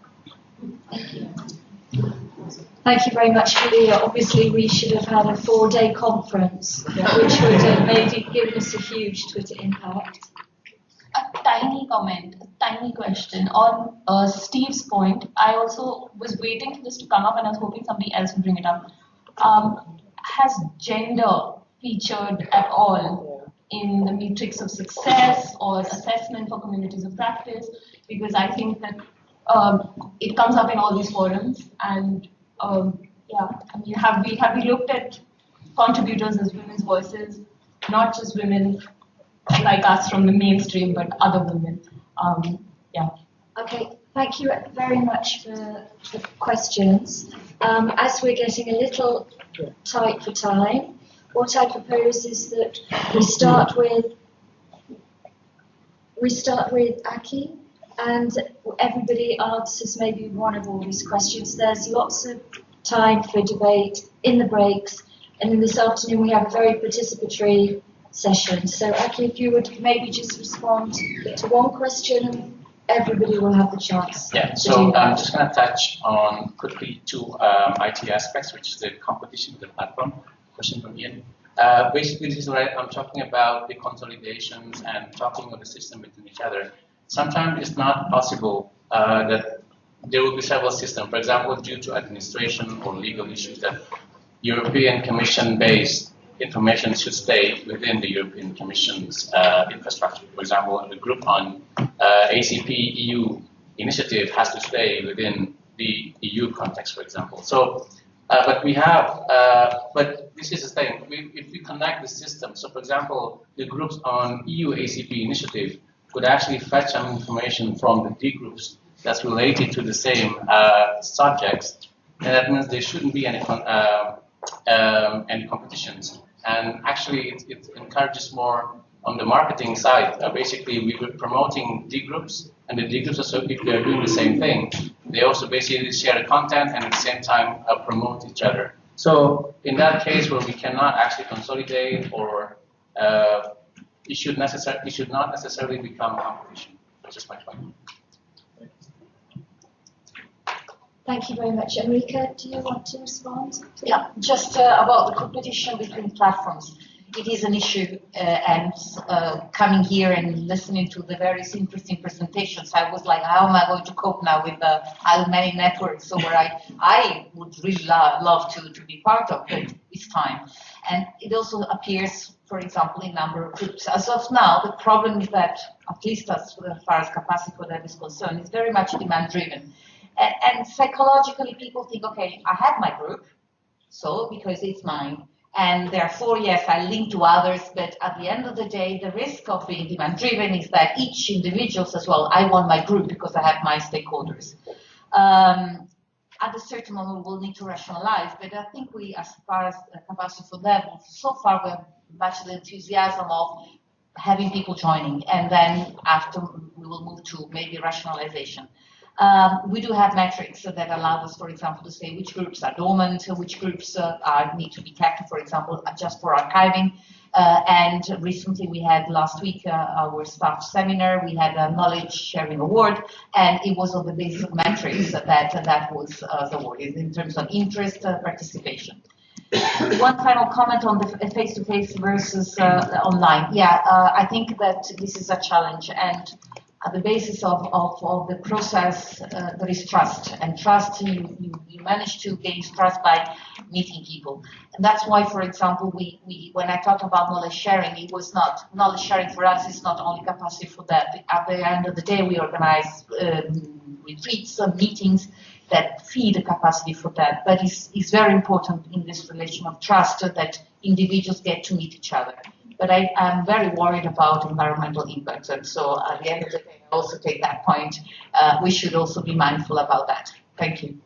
Thank you. Thank you very much, Julia. Obviously, we should have had a 4-day conference, which would have maybe given us a huge Twitter impact. A tiny comment, a tiny question. On Steve's point, I also was waiting for this to come up and I was hoping somebody else would bring it up. Has gender featured at all in the matrix of success or assessment for communities of practice? Because I think that it comes up in all these forums, and yeah, I mean, have we looked at contributors as women's voices, not just women like us from the mainstream, but other women? Yeah. Okay, thank you very much for the questions. As we're getting a little tight for time, what I propose is that we start with Aki, and everybody answers maybe one of all these questions. There's lots of time for debate in the breaks, and in this afternoon we have a very participatory session. So Aki, if you would maybe just respond to one question, and everybody will have the chance. Yeah, to so do that. I'm just going to touch on quickly two IT aspects, which is the competition of the platform. Question from Ian. Basically, this is what I'm talking about, the consolidations and talking of the system between each other. Sometimes it's not possible that there will be several systems. For example, due to administration or legal issues, that European Commission-based information should stay within the European Commission's infrastructure. For example, the group on ACP EU initiative has to stay within the EU context, for example. So, but we have, but this is the thing, if we connect the system, so for example, the groups on EU ACP initiative could actually fetch some information from the D groups that's related to the same subjects, and that means there shouldn't be any competitions. And actually, it encourages more on the marketing side. Basically, we were promoting D groups, and the D groups also, if they're doing the same thing, they also basically share the content and at the same time promote each other. So in that case where we cannot actually consolidate, or it should not necessarily become competition. That's just my point. Thank you very much. Enrique, do you want to respond? Yeah, just about the competition between platforms. It is an issue, and coming here and listening to the various interesting presentations, I was like, how am I going to cope now with many networks? So where I would really love to be part of, but it's time. And it also appears, for example, in number of groups. As of now, the problem is that, at least as far as capacity for that is concerned, it's very much demand-driven. And psychologically, people think, okay, I have my group, so because it's mine, and therefore, yes, I link to others, but at the end of the day, the risk of being demand-driven is that each individual says, well, I want my group because I have my stakeholders. At a certain moment, we'll need to rationalize, but I think we, as far as capacity for level, so far we've much the enthusiasm of having people joining, and then after we will move to maybe rationalization. We do have metrics that allow us, for example, to say which groups are dormant, which groups need to be kept, for example, just for archiving. And recently we had last week our staff seminar, we had a knowledge sharing award, and it was on the basis of metrics that was the award in terms of interest, participation. One final comment on the face-to-face versus online. Yeah, I think that this is a challenge, and at the basis of the process, there is trust, and trust, you manage to gain trust by meeting people. And that's why, for example, we when I talked about knowledge sharing, it was not, knowledge sharing for us is not only capacity for that. At the end of the day, we organize retreats and meetings that feed the capacity for that. But it's very important in this relation of trust that individuals get to meet each other. But I'm very worried about environmental impact, and so at the end of the day, I also take that point. We should also be mindful about that. Thank you.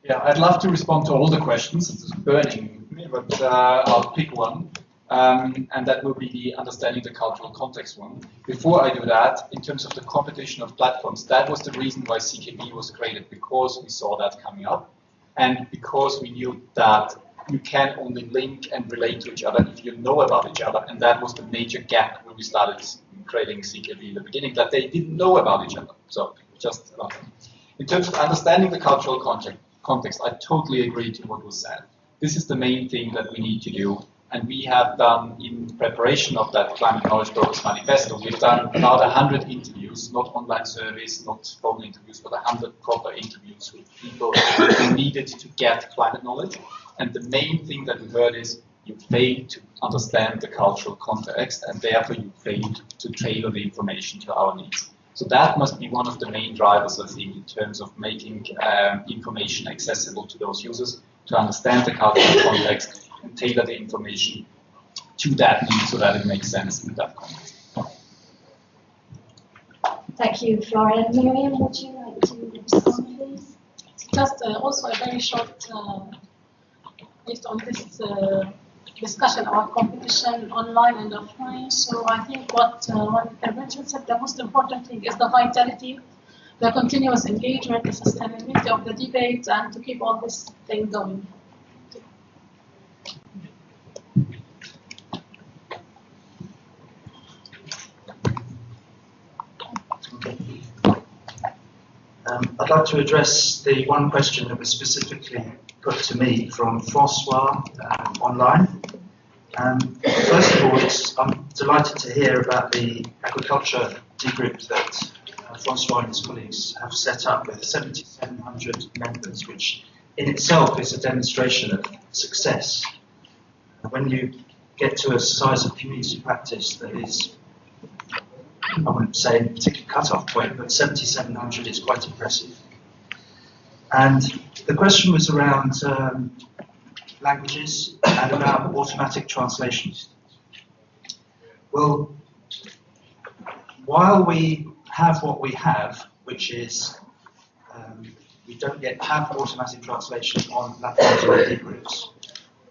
Yeah, I'd love to respond to all the questions. It's burning me, but I'll pick one, and that will be the understanding the cultural context one. Before I do that, in terms of the competition of platforms, that was the reason why CKB was created, because we saw that coming up, and because we knew that you can only link and relate to each other if you know about each other, and that was the major gap when we started creating CKB in the beginning, that they didn't know about each other. So just in terms of understanding the cultural context, I totally agree to what was said. This is the main thing that we need to do, and we have done in preparation of that Climate Knowledge Progress Manifesto, we've done about 100 interviews, not online surveys, not phone interviews, but 100 proper interviews with people who needed to get climate knowledge. And the main thing that we heard is you fail to understand the cultural context, and therefore you fail to tailor the information to our needs. So that must be one of the main drivers, I think, in terms of making information accessible to those users, to understand the cultural context and tailor the information to that need so that it makes sense in that context. Thank you, Florian. Miriam, would you like to respond, please? Just also a very short, based on this discussion about competition online and offline. So I think what intervention said, the most important thing is the vitality, the continuous engagement, the sustainability of the debate, and to keep all this thing going. I'd like to address the one question that was specifically put to me from Francois online. First of all, I'm delighted to hear about the agriculture group that Francois and his colleagues have set up with 7,700 members, which in itself is a demonstration of success. When you get to a size of community practice that is, I wouldn't say a particular cut-off point, but 7,700 is quite impressive. And the question was around languages and about automatic translations. Well, while we have what we have, which is we don't yet have automatic translation on platforms or ID groups,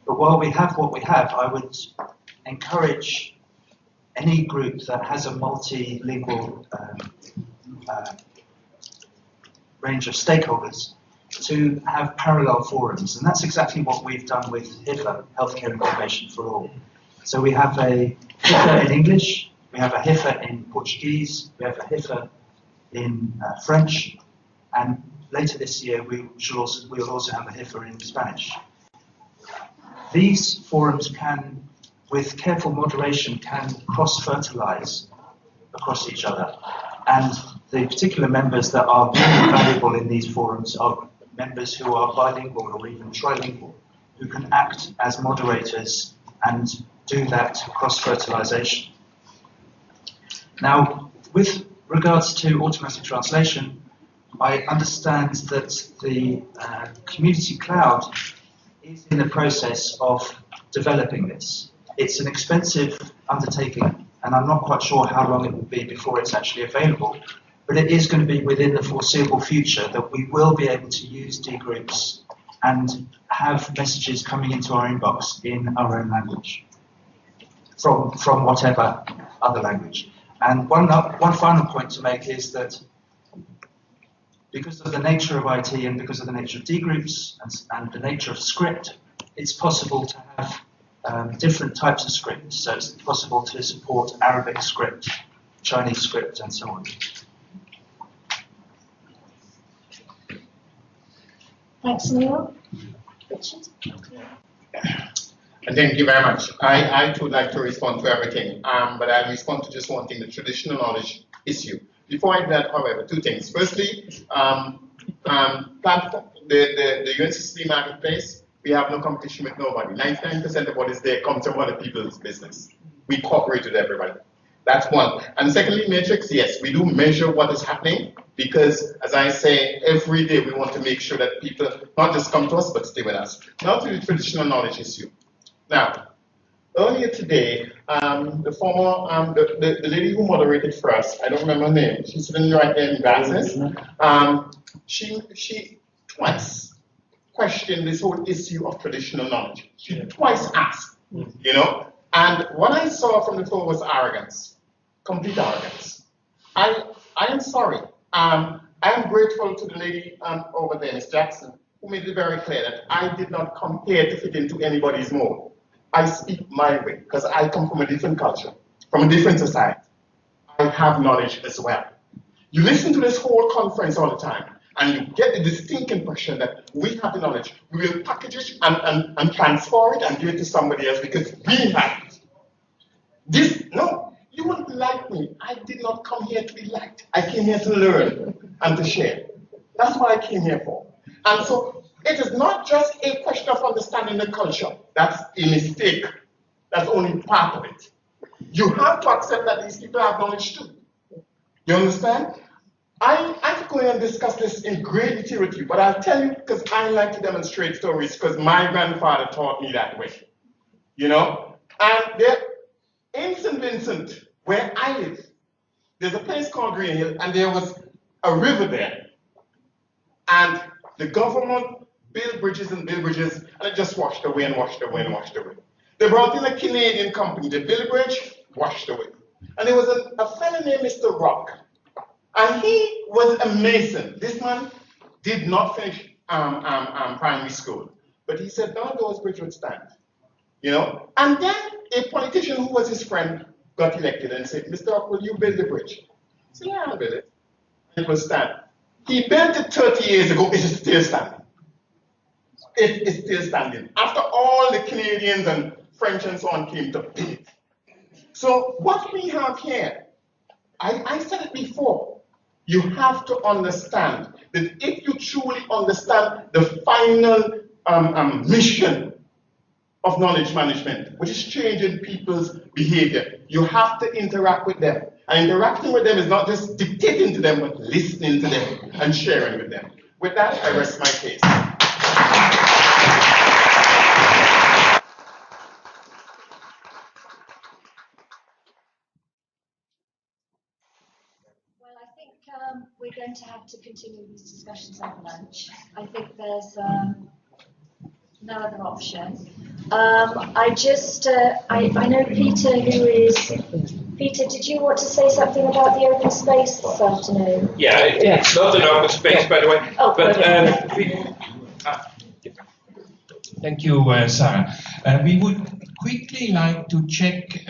but while we have what we have, I would encourage any group that has a multilingual range of stakeholders to have parallel forums, and that's exactly what we've done with HIFA, Healthcare Information for All. So we have a HIFA in English, we have a HIFA in Portuguese, we have a HIFA in French, and later this year we will also have a HIFA in Spanish. These forums can, with careful moderation, can cross-fertilize across each other, and the particular members that are really valuable in these forums are members who are bilingual or even trilingual, who can act as moderators and do that cross-fertilization. Now, with regards to automatic translation, I understand that the community cloud is in the process of developing this. It's an expensive undertaking, and I'm not quite sure how long it will be before it's actually available, but it is going to be within the foreseeable future that we will be able to use D groups and have messages coming into our inbox in our own language, from whatever other language. And one final point to make is that because of the nature of IT and because of the nature of D groups and the nature of script, it's possible to have different types of script. So it's possible to support Arabic script, Chinese script, and so on. Thanks, Neil. Richard? And thank you very much. I too would like to respond to everything, but I'll respond to just one thing, the traditional knowledge issue. Before I do that, however, two things. Firstly, platform, the UNCCP marketplace, we have no competition with nobody. 99% of what is there comes from other people's business. We cooperate with everybody. That's one. And secondly, Matrix, yes, we do measure what is happening because, as I say, every day we want to make sure that people not just come to us, but stay with us. Now to the traditional knowledge issue. Now, earlier today, the former, the lady who moderated for us, I don't remember her name, she's sitting right there in glasses, she twice questioned this whole issue of traditional knowledge. She twice asked, you know, and what I saw from the floor was arrogance, complete arrogance. I am sorry. I am grateful to the lady over there, Ms. Jackson, who made it very clear that I did not come here to fit into anybody's mold. I speak my way because I come from a different culture, from a different society. I have knowledge as well. You listen to this whole conference all the time, and you get the distinct impression that we have the knowledge. We will package it and transfer it and give it to somebody else because we have it. This, no, you wouldn't like me. I did not come here to be liked. I came here to learn and to share. That's what I came here for. And so it is not just a question of understanding the culture. That's a mistake. That's only part of it. You have to accept that these people have knowledge too. You understand? I could go in and discuss this in great detail with you, but I'll tell you because I like to demonstrate stories because my grandfather taught me that way. You know? And there, in St. Vincent, where I live, there's a place called Green Hill, and there was a river there. And the government built bridges and built bridges, and it just washed away and washed away and washed away. They brought in a Canadian company, they built a bridge, washed away. And there was a fellow named Mr. Rock. And he was a mason. This man did not finish primary school. But he said none of those bridges would stand. You know? And then a politician who was his friend got elected and said, Mr. Rock, will you build the bridge? He said, yeah, I'll build it. And it will stand. He built it 30 years ago, it is still standing. It is still standing. After all the Canadians and French and so on came to build it. So what we have here, I said it before, you have to understand that if you truly understand the final mission of knowledge management, which is changing people's behavior, you have to interact with them. And interacting with them is not just dictating to them, but listening to them and sharing with them. With that, I rest my case. We're going to have to continue these discussions at lunch. I think there's no other option. I know Peter, who is... Peter, did you want to say something about the open space this afternoon? Yeah, it's not an open space, by the way. Oh, but thank you, Sarah. We would quickly like to check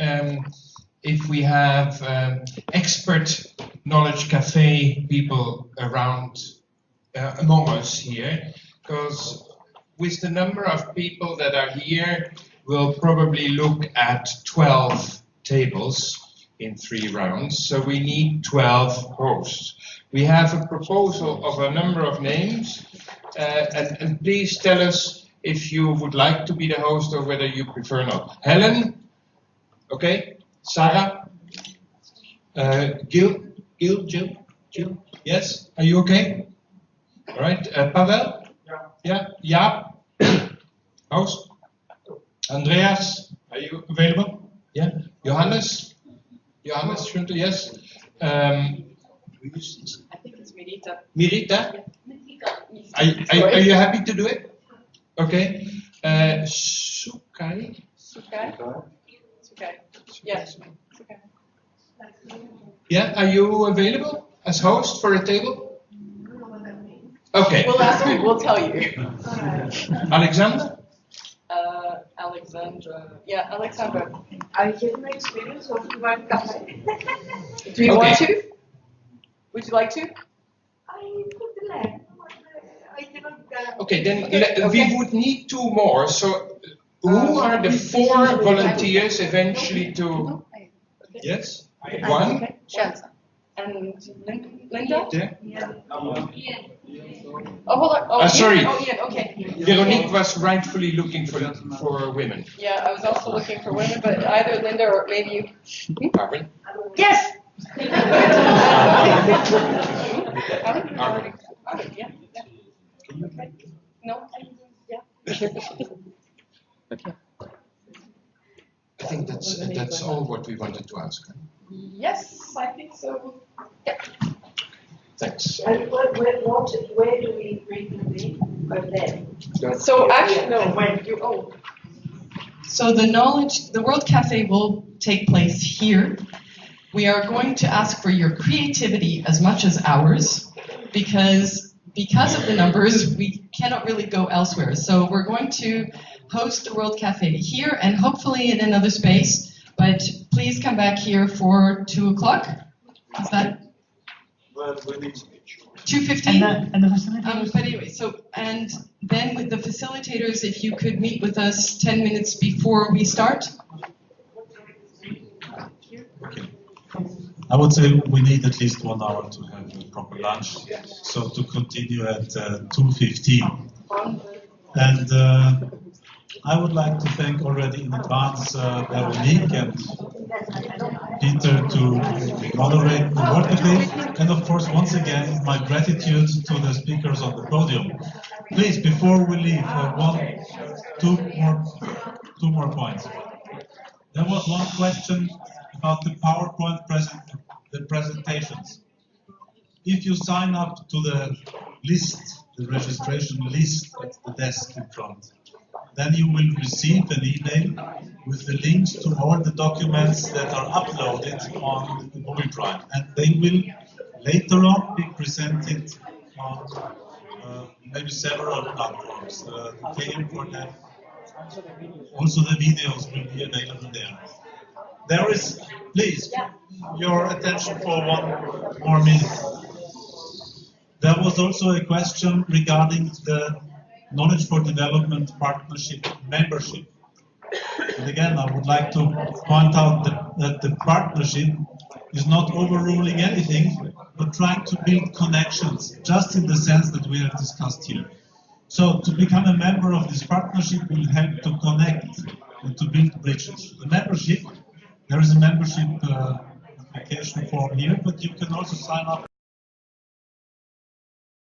if we have expert knowledge cafe people around among us here, because with the number of people that are here, we'll probably look at 12 tables in 3 rounds, so we need 12 hosts. We have a proposal of a number of names, and please tell us if you would like to be the host or whether you prefer not. Helen? Okay. Sarah? Jill? Yes? Are you okay? All right. Pavel? Yeah? Yeah? Host? Andreas? Are you available? Yeah? Johannes? Johannes Schunter? Yes? I think it's Mirita. Mirita? Are you happy to do it? Okay. Sukai. Sukai? Sukai. Yes. Sukai. Yeah, are you available as host for a table? Okay. We'll ask you. We'll tell you. Alexander? Alexandra. Yeah, Alexandra. I have no experience of one cafe. Do you want to? Would you like to? I could learn. I cannot. Okay, then we would need 2 more. So, who are the 4 volunteers eventually to? Yes, 1. Okay. Shanza. And Linda? Yeah. Oh, hold on. Oh, sorry. Oh, Ian. Okay. Veronique was rightfully looking for women. Yeah, I was also looking for women, but either Linda or maybe you. Arvin? Yes. Arvin. Yeah. Okay. No. Yeah. Okay. I think that's all what we wanted to ask. Yes, I think so. Yeah. Thanks. And where do we reconvene? There. So actually, no. So the World Cafe will take place here. We are going to ask for your creativity as much as ours, because of the numbers, we cannot really go elsewhere. So we're going to host the World Cafe here and hopefully in another space, but please come back here for 2 o'clock. Is that? Well, we need 2:15? And the facilitators? But anyway, and then with the facilitators, if you could meet with us 10 minutes before we start. I would say we need at least 1 hour to have a proper lunch, so to continue at 2:15. And I would like to thank already in advance Veronique and Peter to moderate the World Cafe, and of course once again my gratitude to the speakers on the podium. Please, before we leave, two more points. There was one question about the PowerPoint presentations. If you sign up to the list, the registration list at the desk in front, then you will receive an email with the links to all the documents that are uploaded on the Google Drive, and they will later on be presented on maybe several platforms. The KM4 Geneva. Also the videos will be available there. There is, please, your attention for 1 more minute. There was also a question regarding the Knowledge for Development Partnership membership. And again, I would like to point out that the partnership is not overruling anything, but trying to build connections, just in the sense that we have discussed here. So to become a member of this partnership will help to connect and to build bridges. The membership, there is a membership application form here, but you can also sign up